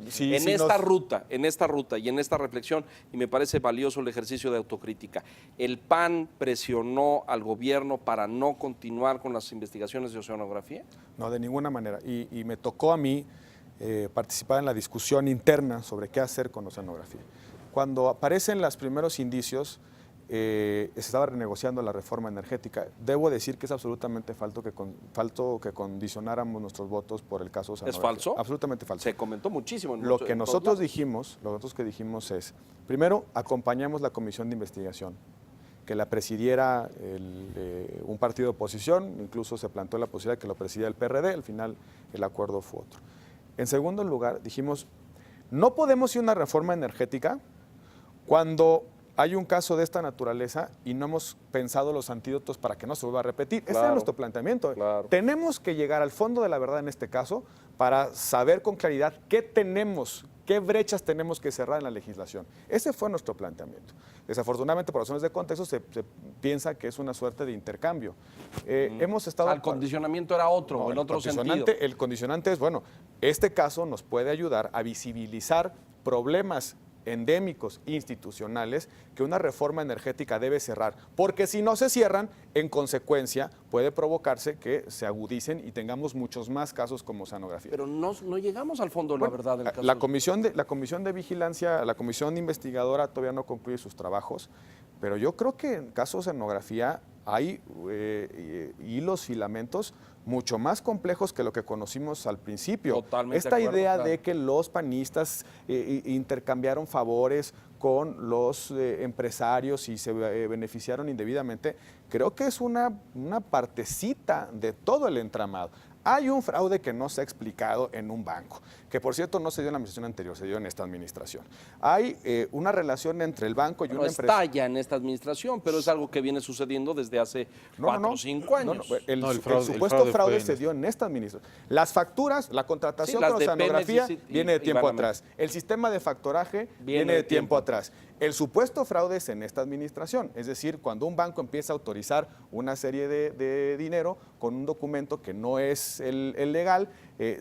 Si en nos- esta ruta y en esta reflexión, y me parece valioso el ejercicio de autocrítica, el PAN presionó al gobierno para no continuar con las investigaciones de oceanografía. No, de ninguna manera. Y me tocó a mí participar en la discusión interna sobre qué hacer con oceanografía. Cuando aparecen los primeros indicios, se estaba renegociando la reforma energética. Debo decir que es absolutamente falso que condicionáramos nuestros votos por el caso oceanografía. falso? Absolutamente falso. Se comentó muchísimo. Lo que nosotros dijimos, es, primero, acompañamos la comisión de investigación, que la presidiera un partido de oposición, incluso se planteó la posibilidad de que lo presidiera el PRD, al final el acuerdo fue otro. En segundo lugar, dijimos, no podemos ir a una reforma energética cuando hay un caso de esta naturaleza y no hemos pensado los antídotos para que no se vuelva a repetir. Ese Claro, era nuestro planteamiento. claro. Tenemos que llegar al fondo de la verdad en este caso para saber con claridad qué brechas tenemos que cerrar en la legislación. Ese fue nuestro planteamiento. Desafortunadamente, por razones de contexto, se piensa que es una suerte de intercambio. Hemos estado... El condicionamiento era otro, No, en otro sentido. el condicionante es, bueno, este caso nos puede ayudar a visibilizar problemas endémicos institucionales que una reforma energética debe cerrar, porque si no se cierran, en consecuencia puede provocarse que se agudicen y tengamos muchos más casos como oceanografía. Pero no llegamos al fondo de la verdad del caso. La comisión de vigilancia, la comisión investigadora todavía no concluye sus trabajos, pero yo creo que en caso de oceanografía hay hilos, filamentos mucho más complejos que lo que conocimos al principio. Totalmente Esta de acuerdo, idea claro. de que los panistas intercambiaron favores con los empresarios y se beneficiaron indebidamente, creo que es una partecita de todo el entramado. Hay un fraude que no se ha explicado en un banco, que por cierto no se dio en la administración anterior, se dio en esta administración. Hay una relación entre el banco y No una empresa. está ya en esta administración, pero es algo que viene sucediendo desde hace 4 o 5 años. El fraude supuesto fraude fue se dio en esta administración. Las facturas, la contratación Sí, las con de oceanografía Pemex viene de tiempo Banamex. atrás. El sistema de factoraje Viene viene de de tiempo tiempo atrás. El supuesto fraude es en esta administración. Es decir, cuando un banco empieza a autorizar una serie de dinero con un documento que no es el legal,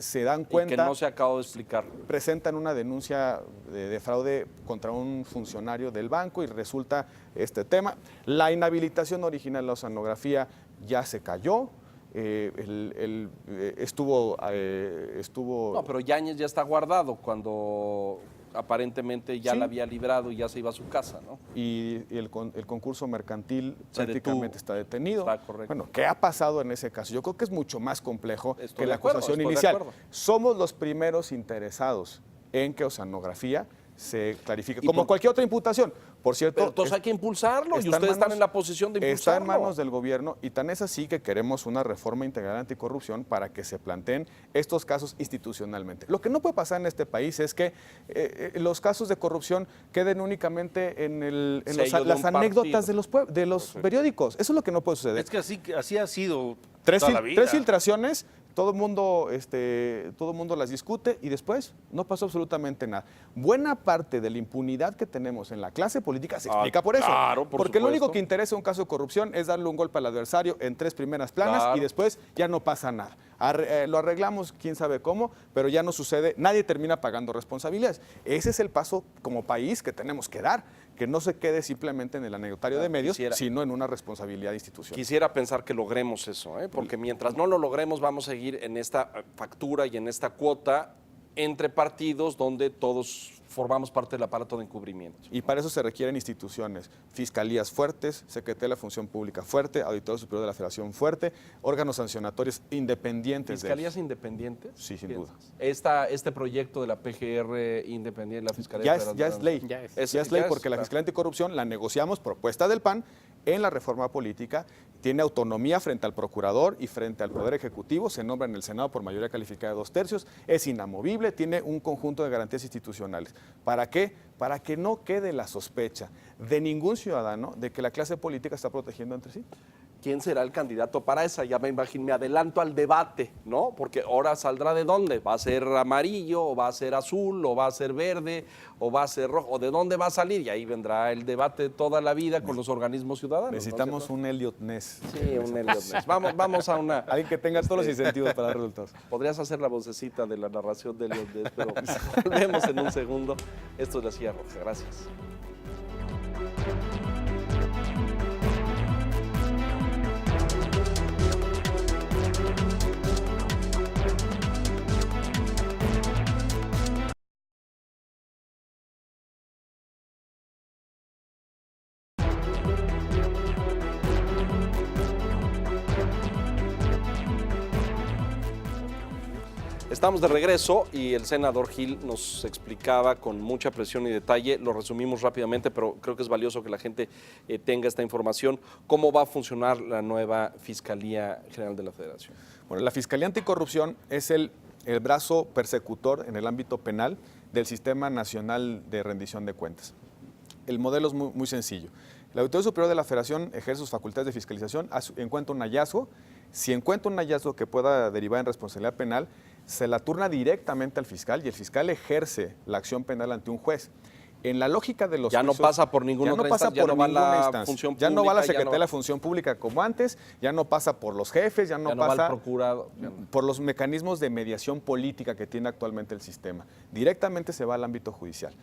se dan Y cuenta, que no se acabó de explicar. presentan una denuncia de fraude contra un funcionario del banco y resulta este tema. La inhabilitación original de la oceanografía ya se cayó. Estuvo No, pero Yáñez ya está guardado cuando aparentemente ya Sí. la había librado y ya se iba a su casa, ¿no? y el concurso mercantil Se prácticamente detuvo. está detenido. Está correcto. Bueno, ¿qué ha pasado en ese caso? Yo creo que es mucho más complejo Estoy que de la acuerdo, acusación estoy de inicial. acuerdo. Somos los primeros interesados en que oceanografía se clarifique, Y como por- cualquier otra imputación. Por cierto, Pero entonces hay que impulsarlo y está en ustedes están manos- en la posición de Está impulsarlo. en manos del gobierno y tan es así que queremos una reforma integral anticorrupción para que se planteen estos casos institucionalmente. Lo que no puede pasar en este país es que los casos de corrupción queden únicamente en Sello de las un anécdotas partido. de los periódicos. Eso es lo que no puede suceder. Es que así ha sido Tres toda la vida. tres filtraciones, todo el mundo las discute y después no pasó absolutamente nada. Buena parte de la impunidad que tenemos en la clase política se explica por eso. claro, por porque lo único supuesto. que interesa en un caso de corrupción es darle un golpe al adversario en 3 primeras planas Claro. y después ya no pasa nada. Lo arreglamos quién sabe cómo, pero ya no sucede, nadie termina pagando responsabilidades. Ese es el paso como país que tenemos que dar, que no se quede simplemente en el anecdotario de medios, sino en una responsabilidad institucional. Quisiera pensar que logremos eso, porque mientras no lo logremos vamos a seguir en esta factura y en esta cuota entre partidos donde todos formamos parte del aparato de encubrimiento. Y para eso se requieren instituciones, fiscalías fuertes, Secretaría de la Función Pública fuerte, Auditorio Superior de la Federación fuerte, órganos sancionatorios independientes. ¿Fiscalías independientes? Sí, sin duda. Este proyecto de la PGR independiente, la Fiscalía Ya es Federal- ley, Ya es. ya es ley porque la Fiscalía Anticorrupción la negociamos, propuesta del PAN, en la reforma política, tiene autonomía frente al procurador y frente al Poder Ejecutivo, se nombra en el Senado por mayoría calificada de 2/3, es inamovible, tiene un conjunto de garantías institucionales. ¿Para qué? Para que no quede la sospecha de ningún ciudadano de que la clase política está protegiendo entre sí. quién será el candidato para esa. Ya me imagino, me adelanto al debate, ¿no? Porque ahora saldrá de dónde. ¿Va a ser amarillo, o va a ser azul, o va a ser verde, o va a ser rojo? ¿O de dónde va a salir? Y ahí vendrá el debate toda la vida con los organismos ciudadanos. Necesitamos ¿no? un Elliot Ness. Sí, un Elliot Ness. Vamos a una... Alguien que tenga todos los incentivos para dar resultados. Podrías hacer la vocecita de la narración de Elliot Ness, pero volvemos en un segundo. Esto es La Silla Roja. Gracias. Estamos de regreso y el senador Gil nos explicaba con mucha presión y detalle, lo resumimos rápidamente, pero creo que es valioso que la gente tenga esta información, cómo va a funcionar la nueva Fiscalía General de la Federación. Bueno, la Fiscalía Anticorrupción es el brazo persecutor en el ámbito penal del Sistema Nacional de Rendición de Cuentas. El modelo es muy sencillo. La Auditoría Superior de la Federación ejerce sus facultades de fiscalización, encuentra un hallazgo. Si encuentra un hallazgo que pueda derivar en responsabilidad penal, se la turna directamente al fiscal y el fiscal ejerce la acción penal ante un juez. En la lógica de los ya no pasa por ninguna otra instancia, ya no va la función pública, ya no va la Secretaría de la Función Pública como antes, ya no pasa por los jefes, ya no pasa va el procurador, por los mecanismos de mediación política que tiene actualmente el sistema. Directamente se va al ámbito judicial.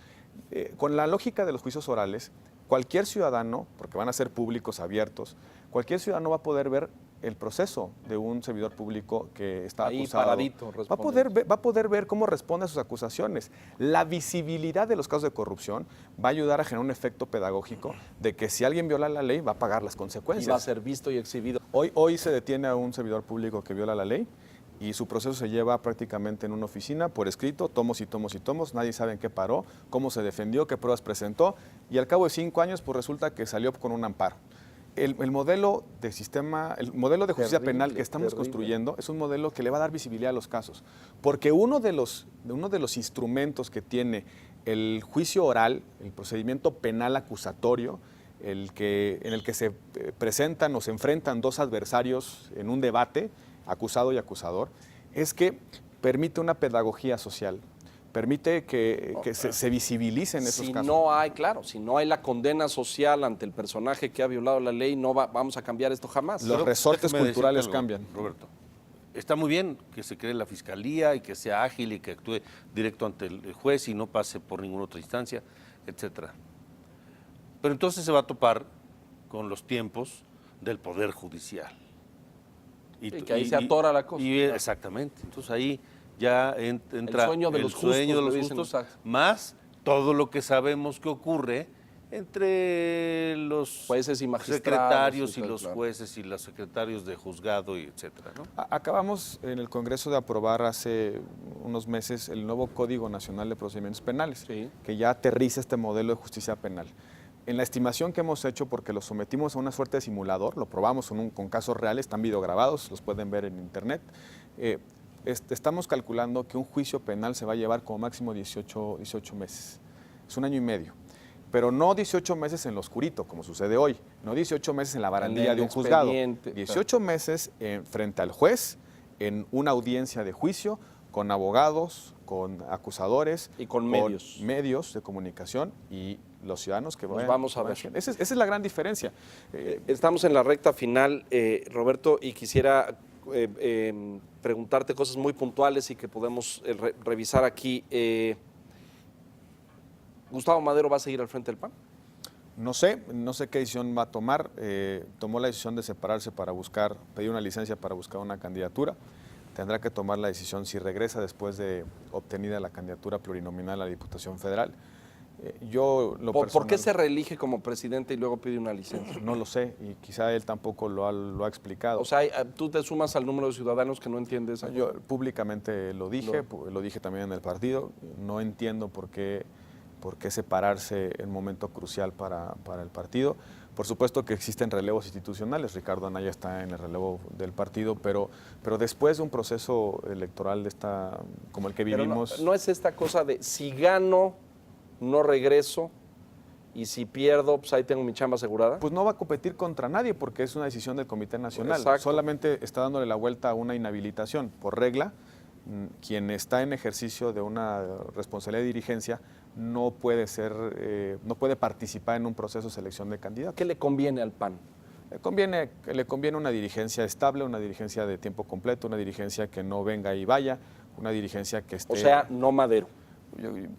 Con la lógica de los juicios orales, cualquier ciudadano, porque van a ser públicos, abiertos, cualquier ciudadano va a poder ver el proceso de un servidor público que está ahí acusado. Paradito, va a poder ver cómo responde a sus acusaciones. La visibilidad de los casos de corrupción va a ayudar a generar un efecto pedagógico de que si alguien viola la ley va a pagar las consecuencias. Y va a ser visto y exhibido. Hoy se detiene a un servidor público que viola la ley y su proceso se lleva prácticamente en una oficina, por escrito, tomos y tomos y tomos, nadie sabe en qué paró, cómo se defendió, qué pruebas presentó, y al cabo de 5 años pues resulta que salió con un amparo. El modelo de justicia penal que estamos construyendo es un modelo que le va a dar visibilidad a los casos, porque uno de los instrumentos que tiene el juicio oral, el procedimiento penal acusatorio, en el que se presentan o se enfrentan dos adversarios en un debate, acusado y acusador, es que permite una pedagogía social. Permite que se visibilicen esos casos. Si no hay la condena social ante el personaje que ha violado la ley, vamos a cambiar esto jamás. Los resortes culturales cambian. Roberto, está muy bien que se cree la fiscalía y que sea ágil y que actúe directo ante el juez y no pase por ninguna otra instancia, etcétera. Pero entonces se va a topar con los tiempos del Poder Judicial. Y que ahí se atora la cosa. Exactamente. Entonces ahí ya entra el sueño de los justos, más todo lo que sabemos que ocurre entre los jueces y magistrados, secretarios y los jueces y los secretarios de juzgado y etcétera, ¿no? Acabamos en el Congreso de aprobar hace unos meses el nuevo Código Nacional de Procedimientos Penales, que ya aterriza este modelo de justicia penal. En la estimación que hemos hecho, porque lo sometimos a una suerte de simulador, lo probamos con casos reales, están videograbados, los pueden ver en internet, estamos calculando que un juicio penal se va a llevar como máximo 18 meses. Es 1 año y medio. Pero no 18 meses en lo oscurito, como sucede hoy. No 18 meses en la barandilla de un juzgado. 18 meses frente al juez, en una audiencia de juicio, con abogados, con acusadores. Y con medios de comunicación y los ciudadanos que vayan. Vamos a ver. Esa es la gran diferencia. Estamos en la recta final, Roberto, y quisiera preguntarte cosas muy puntuales y que podemos revisar aquí. ¿Gustavo Madero va a seguir al frente del PAN? No sé qué decisión va a tomar. Tomó la decisión de separarse para pedir una licencia para buscar una candidatura. Tendrá que tomar la decisión si regresa después de obtenida la candidatura plurinominal a la Diputación Federal. ¿Por qué se reelige como presidente y luego pide una licencia? No lo sé, y quizá él tampoco lo ha explicado. O sea, tú te sumas al número de ciudadanos que no entiende esa cosa. Yo públicamente lo dije también en el partido. No entiendo por qué separarse en un momento crucial para el partido. Por supuesto que existen relevos institucionales, Ricardo Anaya está en el relevo del partido, pero después de un proceso electoral como el que vivimos... No es esta cosa de si gano, no regreso, y si pierdo, pues ahí tengo mi chamba asegurada. Pues no va a competir contra nadie porque es una decisión del Comité Nacional. Exacto. Solamente está dándole la vuelta a una inhabilitación. Por regla, quien está en ejercicio de una responsabilidad de dirigencia no puede no puede participar en un proceso de selección de candidatos. ¿Qué le conviene al PAN? Le conviene una dirigencia estable, una dirigencia de tiempo completo, una dirigencia que no venga y vaya, una dirigencia que esté... O sea, no Madero,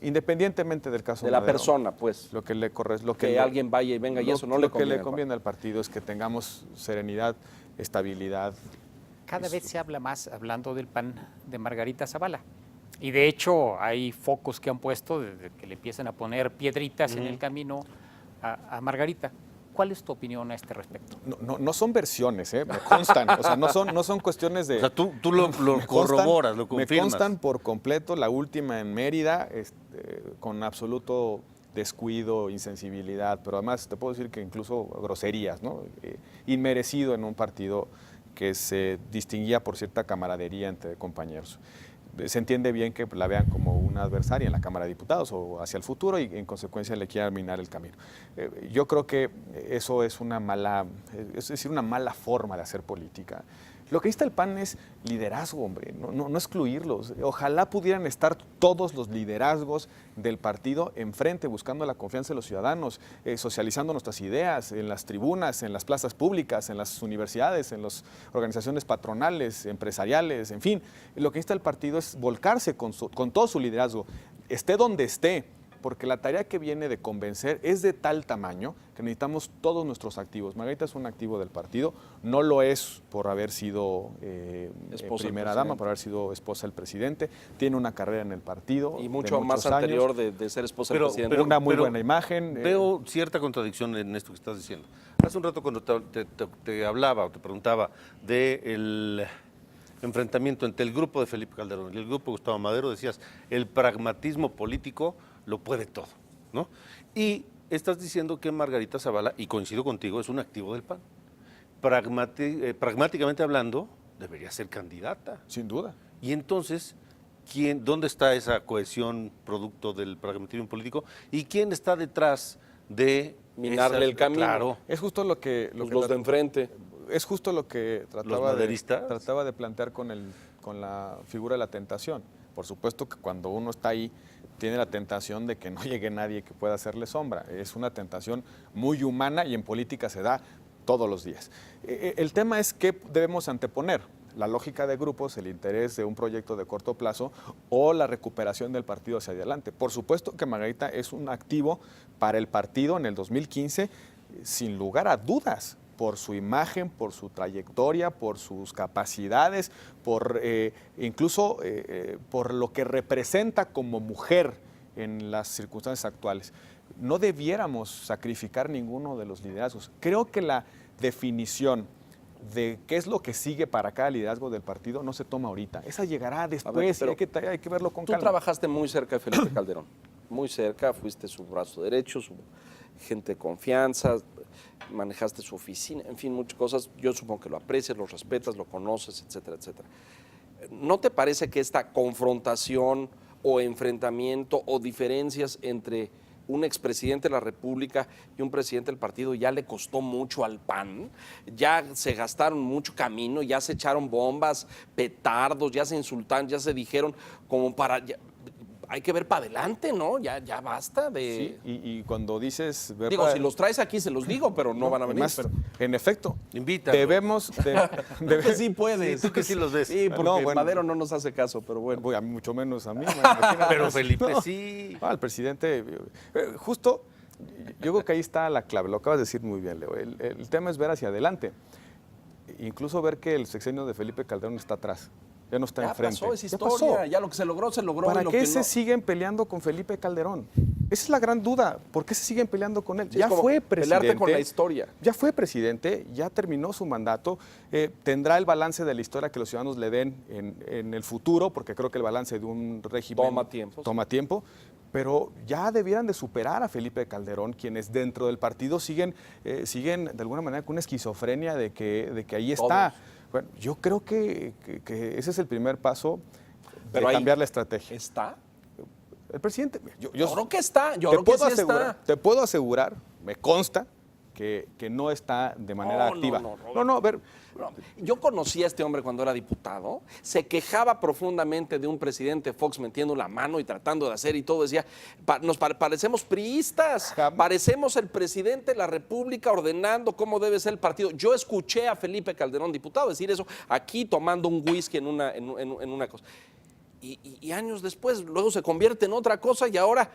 Independientemente del caso de la Madero, persona, pues. lo que le Que alguien vaya y venga y eso no le Lo que conviene le al conviene al partido es que tengamos serenidad, estabilidad. Cada vez se habla más, hablando del PAN, de Margarita Zavala. Y de hecho hay focos que han puesto desde que le empiezan a poner piedritas en el camino a Margarita. ¿Cuál es tu opinión a este respecto? No son versiones, me constan. O sea, no son cuestiones de... O sea, tú lo me corroboras, lo Me confirmas. constan por completo. La última en Mérida, con absoluto descuido, insensibilidad, pero además te puedo decir que incluso groserías, ¿no? Inmerecido en un partido que se distinguía por cierta camaradería entre compañeros. Se entiende bien que la vean como una adversaria en la Cámara de Diputados o hacia el futuro y en consecuencia le quieran minar el camino. Yo creo que eso es una mala forma de hacer política. Lo que necesita el PAN es liderazgo, hombre, no excluirlos. Ojalá pudieran estar todos los liderazgos del partido enfrente, buscando la confianza de los ciudadanos, socializando nuestras ideas en las tribunas, en las plazas públicas, en las universidades, en las organizaciones patronales, empresariales, en fin. Lo que necesita el partido es volcarse con todo su liderazgo, esté donde esté, porque la tarea que viene de convencer es de tal tamaño que necesitamos todos nuestros activos. Margarita es un activo del partido, no lo es por haber sido primera dama, por haber sido esposa del presidente, tiene una carrera en el partido. Y mucho más anterior de ser esposa del presidente. Una muy buena imagen. Veo cierta contradicción en esto que estás diciendo. Hace un rato cuando te hablaba o te preguntaba del enfrentamiento entre el grupo de Felipe Calderón y el grupo de Gustavo Madero, decías, el pragmatismo político lo puede todo, ¿no? Y estás diciendo que Margarita Zavala, y coincido contigo, es un activo del PAN. Pragmáticamente hablando, debería ser candidata. Sin duda. Y entonces, ¿dónde está esa cohesión producto del pragmatismo político? ¿Y quién está detrás de minarle el camino? Claro. Es justo lo que los de enfrente. Es justo lo que trataba de plantear con la figura de la tentación. Por supuesto que cuando uno está ahí, tiene la tentación de que no llegue nadie que pueda hacerle sombra. Es una tentación muy humana y en política se da todos los días. El tema es qué debemos anteponer. La lógica de grupos, el interés de un proyecto de corto plazo o la recuperación del partido hacia adelante. Por supuesto que Margarita es un activo para el partido en el 2015, sin lugar a dudas, por su imagen, por su trayectoria, por sus capacidades, incluso por lo que representa como mujer en las circunstancias actuales. No debiéramos sacrificar ninguno de los liderazgos. Creo que la definición de qué es lo que sigue para cada liderazgo del partido no se toma ahorita. Esa llegará después y hay que verlo con calma. Tú trabajaste muy cerca de Felipe Calderón, muy cerca, fuiste su brazo derecho, su gente de confianza, manejaste su oficina, en fin, muchas cosas. Yo supongo que lo aprecias, lo respetas, lo conoces, etcétera, etcétera. ¿No te parece que esta confrontación o enfrentamiento o diferencias entre un expresidente de la República y un presidente del partido ya le costó mucho al PAN? Ya se gastaron mucho camino, ya se echaron bombas, petardos, ya se insultaron, ya se dijeron como para... hay que ver para adelante, ¿no? Ya basta de... Sí, y cuando dices... Digo, si los traes aquí se los digo, pero no van a venir. Además, en efecto, invita. debemos... Sí puedes. Sí, tú que sí los ves. Sí, porque Madero no nos hace caso, pero bueno. Voy a mucho menos a mí. Pero Felipe sí. El presidente... justo, yo creo que ahí está la clave. Lo acabas de decir muy bien, Leo. El tema es ver hacia adelante. Incluso ver que el sexenio de Felipe Calderón está atrás. Ya no está enfrente. Pasó, es historia. Ya lo que se logró, se logró. ¿Para y lo qué que se no... siguen peleando con Felipe Calderón? Esa es la gran duda. ¿Por qué se siguen peleando con él? Sí, ya fue presidente. Pelearte con la historia. Ya fue presidente, ya terminó su mandato. Tendrá el balance de la historia que los ciudadanos le den en el futuro, porque creo que el balance de un régimen toma tiempo. Pero ya debieran de superar a Felipe Calderón, quienes dentro del partido siguen de alguna manera con una esquizofrenia de que ahí está. Todos. Bueno, yo creo que ese es el primer paso de Pero cambiar la estrategia. ¿Está? El presidente, Yo creo que está, yo creo que sí está. te puedo asegurar, me consta, que no está de manera activa. No, a ver. No, yo conocí a este hombre cuando era diputado, se quejaba profundamente de un presidente Fox metiendo la mano y tratando de hacer y todo, decía, parecemos priistas, parecemos el presidente de la República ordenando cómo debe ser el partido. Yo escuché a Felipe Calderón, diputado, decir eso aquí tomando un whisky en una cosa. Y años después, luego se convierte en otra cosa y ahora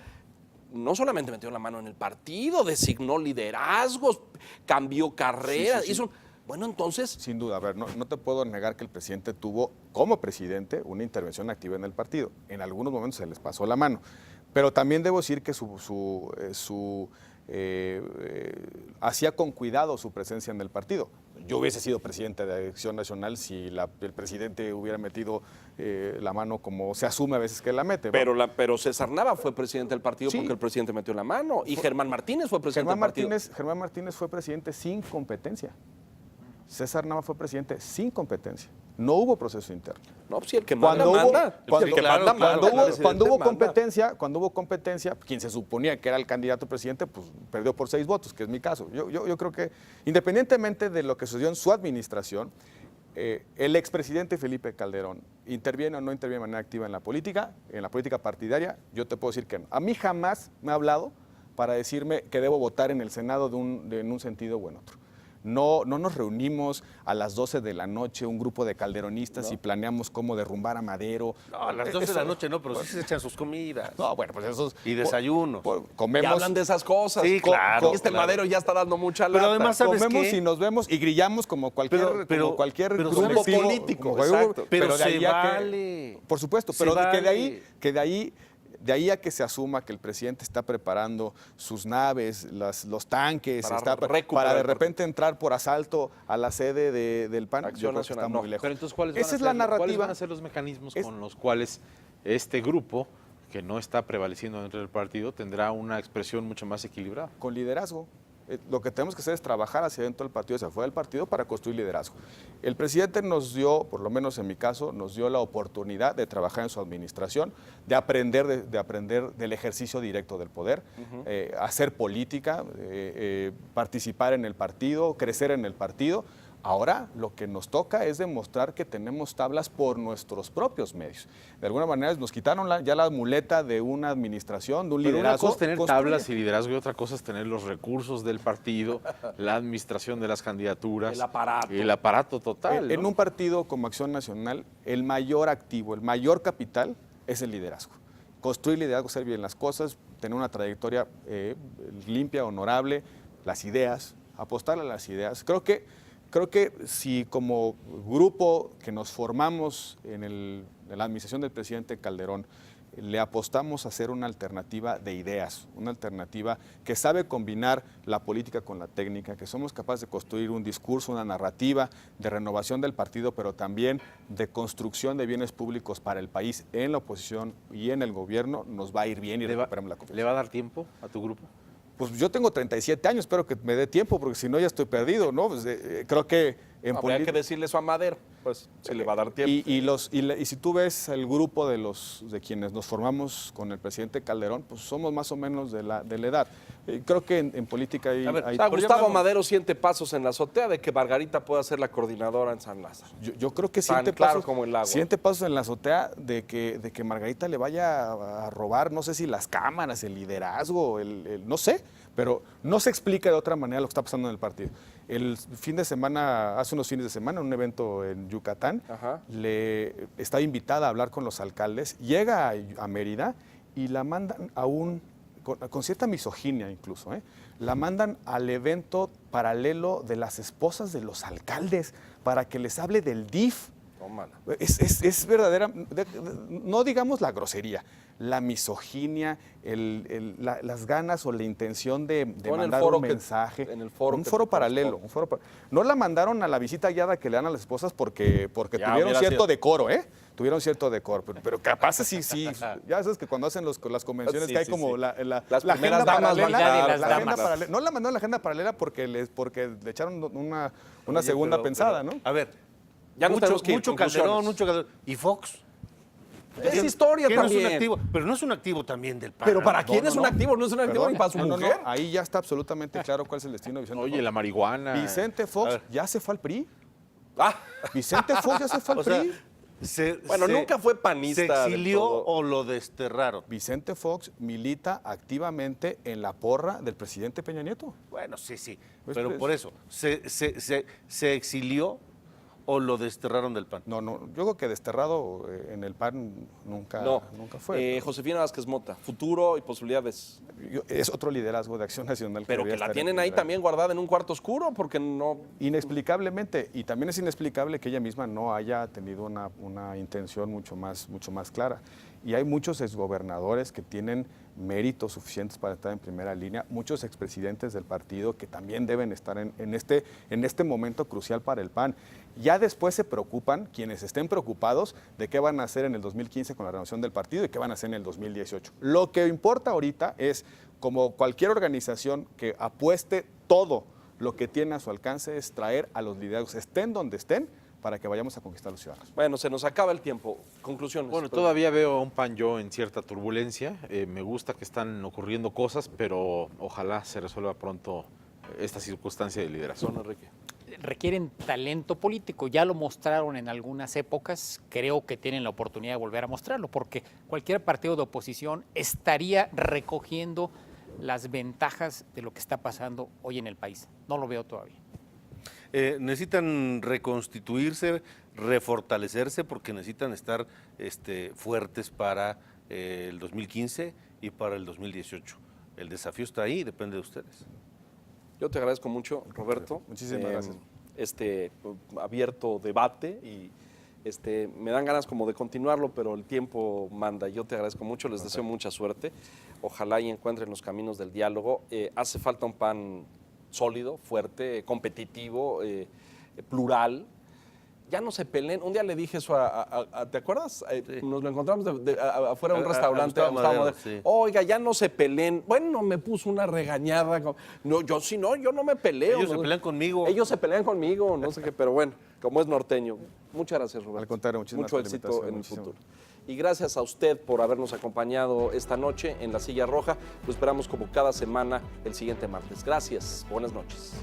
no solamente metió la mano en el partido, designó liderazgos, cambió carreras, hizo... Bueno, entonces... Sin duda, a ver, no te puedo negar que el presidente tuvo, como presidente, una intervención activa en el partido. En algunos momentos se les pasó la mano. Pero también debo decir que hacía con cuidado su presencia en el partido. Yo hubiese sido presidente de Acción Nacional si el presidente hubiera metido la mano como se asume a veces que la mete. Pero César Nava fue presidente del partido porque el presidente metió la mano. Y Germán Martínez fue presidente del partido. Germán Martínez fue presidente sin competencia. César Nava fue presidente sin competencia. No hubo proceso interno. No, pues sí, el que manda, manda. Cuando hubo competencia, quien se suponía que era el candidato presidente, pues perdió por 6 votos, que es mi caso. Yo creo que, independientemente de lo que sucedió en su administración, el expresidente Felipe Calderón interviene o no interviene de manera activa en la política partidaria. Yo te puedo decir que no. A mí jamás me ha hablado para decirme que debo votar en el Senado en un sentido o en otro. No nos reunimos a las 12 de la noche, un grupo de calderonistas, y planeamos cómo derrumbar a Madero. No, a las 12 de la noche no, pero sí se echan sus comidas. No, bueno, pues esos... Y desayunos. Comemos... Y hablan de esas cosas. Sí, claro. Y Madero ya está dando mucha lata. Pero además, ¿sabes comemos qué? y nos vemos y grillamos como cualquier pero grupo político, exacto. Pero de se ahí a vale. Por supuesto, Se pero vale. de ahí a que se asuma que el presidente está preparando sus naves, los tanques, para de repente entrar por asalto a la sede del PAN, Acción yo creo que Nacional, está muy lejos. Pero entonces, ¿cuáles Esa es la narrativa. ¿Cuáles van a ser los mecanismos con los cuales este grupo, que no está prevaleciendo dentro del partido, tendrá una expresión mucho más equilibrada? Con liderazgo. Lo que tenemos que hacer es trabajar hacia dentro del partido, hacia afuera del partido, para construir liderazgo. El presidente nos dio, por lo menos en mi caso, nos dio la oportunidad de trabajar en su administración, de aprender del ejercicio directo del poder, hacer política, participar en el partido, crecer en el partido. Ahora lo que nos toca es demostrar que tenemos tablas por nuestros propios medios. De alguna manera nos quitaron ya la muleta de una administración, de un Pero liderazgo. una cosa es tener tablas y liderazgo y otra cosa es tener los recursos del partido, la administración de las candidaturas. El aparato total. En un partido como Acción Nacional, el mayor activo, el mayor capital es el liderazgo. Construir liderazgo, hacer bien las cosas, tener una trayectoria limpia, honorable, las ideas, apostar a las ideas. Creo que si como grupo que nos formamos en la administración del presidente Calderón, le apostamos a hacer una alternativa de ideas, una alternativa que sabe combinar la política con la técnica, que somos capaces de construir un discurso, una narrativa de renovación del partido, pero también de construcción de bienes públicos para el país en la oposición y en el gobierno, nos va a ir bien y recuperamos la confianza. ¿Le va a dar tiempo a tu grupo? Pues yo tengo 37 años, espero que me dé tiempo, porque si no ya estoy perdido, ¿no? Pues, creo que en Habría que decirle eso a Madero, pues se le va a dar tiempo. Y si tú ves el grupo de quienes nos formamos con el presidente Calderón, pues somos más o menos de la edad. Creo que en política hay... Gustavo Madero siente pasos en la azotea de que Margarita pueda ser la coordinadora en San Lázaro. Yo creo que siente pasos en la azotea de que Margarita le vaya a robar, no sé si las cámaras, el liderazgo, no sé, pero no se explica de otra manera lo que está pasando en el partido. El fin de semana, hace unos fines de semana, en un evento en Yucatán, estaba invitada a hablar con los alcaldes, llega a Mérida y la mandan con cierta misoginia incluso, la mandan al evento paralelo de las esposas de los alcaldes para que les hable del DIF. Es verdadera, no digamos la grosería, la misoginia, las ganas o la intención de mandar un mensaje. Un foro paralelo. No la mandaron a la visita guiada que le dan a las esposas porque tuvieron cierto decoro, Tuvieron cierto decoro, pero capaz sí. Ya sabes que cuando hacen las convenciones que hay como la agenda paralela. No la mandaron a la agenda paralela porque le echaron una segunda pensada, ¿no? A ver, ya mucho Calderón. ¿Y Fox? Es historia que no también. es un activo, pero no es un activo también del PAN. Pero ¿para quién es un activo? No es un activo Perdón, ni para su mujer. ahí ya está absolutamente claro cuál es el destino de Vicente Oye, Fox. la marihuana. Vicente Fox ya se fue al PRI. Ah, Vicente Fox ya se fue al O sea, PRI. Bueno, nunca fue panista ¿Se del exilió todo. o lo desterraron? Vicente Fox milita activamente en la porra del presidente Peña Nieto. Bueno, sí. Pues, Pero pues. por eso, ¿se exilió o lo desterraron del PAN? No, yo creo que desterrado en el PAN nunca fue. Josefina Vázquez Mota, futuro y posibilidades. Es otro liderazgo de Acción Nacional. Pero que debería la estar tienen en ahí primer también guardada en un cuarto oscuro, porque no. Inexplicablemente, y también es inexplicable que ella misma no haya tenido una intención mucho más clara. Y hay muchos exgobernadores que tienen méritos suficientes para estar en primera línea, muchos expresidentes del partido que también deben estar en este momento crucial para el PAN. Ya después se preocupan, quienes estén preocupados, de qué van a hacer en el 2015 con la renovación del partido y qué van a hacer en el 2018. Lo que importa ahorita es, como cualquier organización que apueste todo lo que tiene a su alcance, es traer a los liderazgos, estén donde estén, para que vayamos a conquistar a los ciudadanos. Bueno, se nos acaba el tiempo. Conclusiones. Bueno, todavía veo a un PAN yo en cierta turbulencia. Me gusta que están ocurriendo cosas, pero ojalá se resuelva pronto esta circunstancia de liderazgo. Don Enrique. Requieren talento político, ya lo mostraron en algunas épocas, creo que tienen la oportunidad de volver a mostrarlo, porque cualquier partido de oposición estaría recogiendo las ventajas de lo que está pasando hoy en el país. No lo veo todavía. Necesitan reconstituirse, refortalecerse, porque necesitan estar fuertes para el 2015 y para el 2018. El desafío está ahí, depende de ustedes. Yo te agradezco mucho, Roberto. Muchísimas gracias. Abierto debate y me dan ganas como de continuarlo, pero el tiempo manda. Yo te agradezco mucho, les deseo mucha suerte. Ojalá y encuentren los caminos del diálogo. Hace falta un PAN sólido, fuerte, competitivo, plural. Ya no se peleen. Un día le dije eso ¿te acuerdas? Sí. Nos lo encontramos afuera de un A restaurante. Gustavo Gustavo Madero, Madero. sí. Oiga, ya no se peleen. Bueno, me puso una regañada. No, yo no me peleo. Ellos se ¿no? pelean conmigo. Ellos se pelean conmigo, no sé qué, pero bueno, como es norteño. Muchas gracias, Roberto. Al contrario, muchísimas Mucho gracias por la éxito invitación, en el muchísimas. futuro. Y gracias a usted por habernos acompañado esta noche en La Silla Roja. Lo esperamos como cada semana el siguiente martes. Gracias. Buenas noches.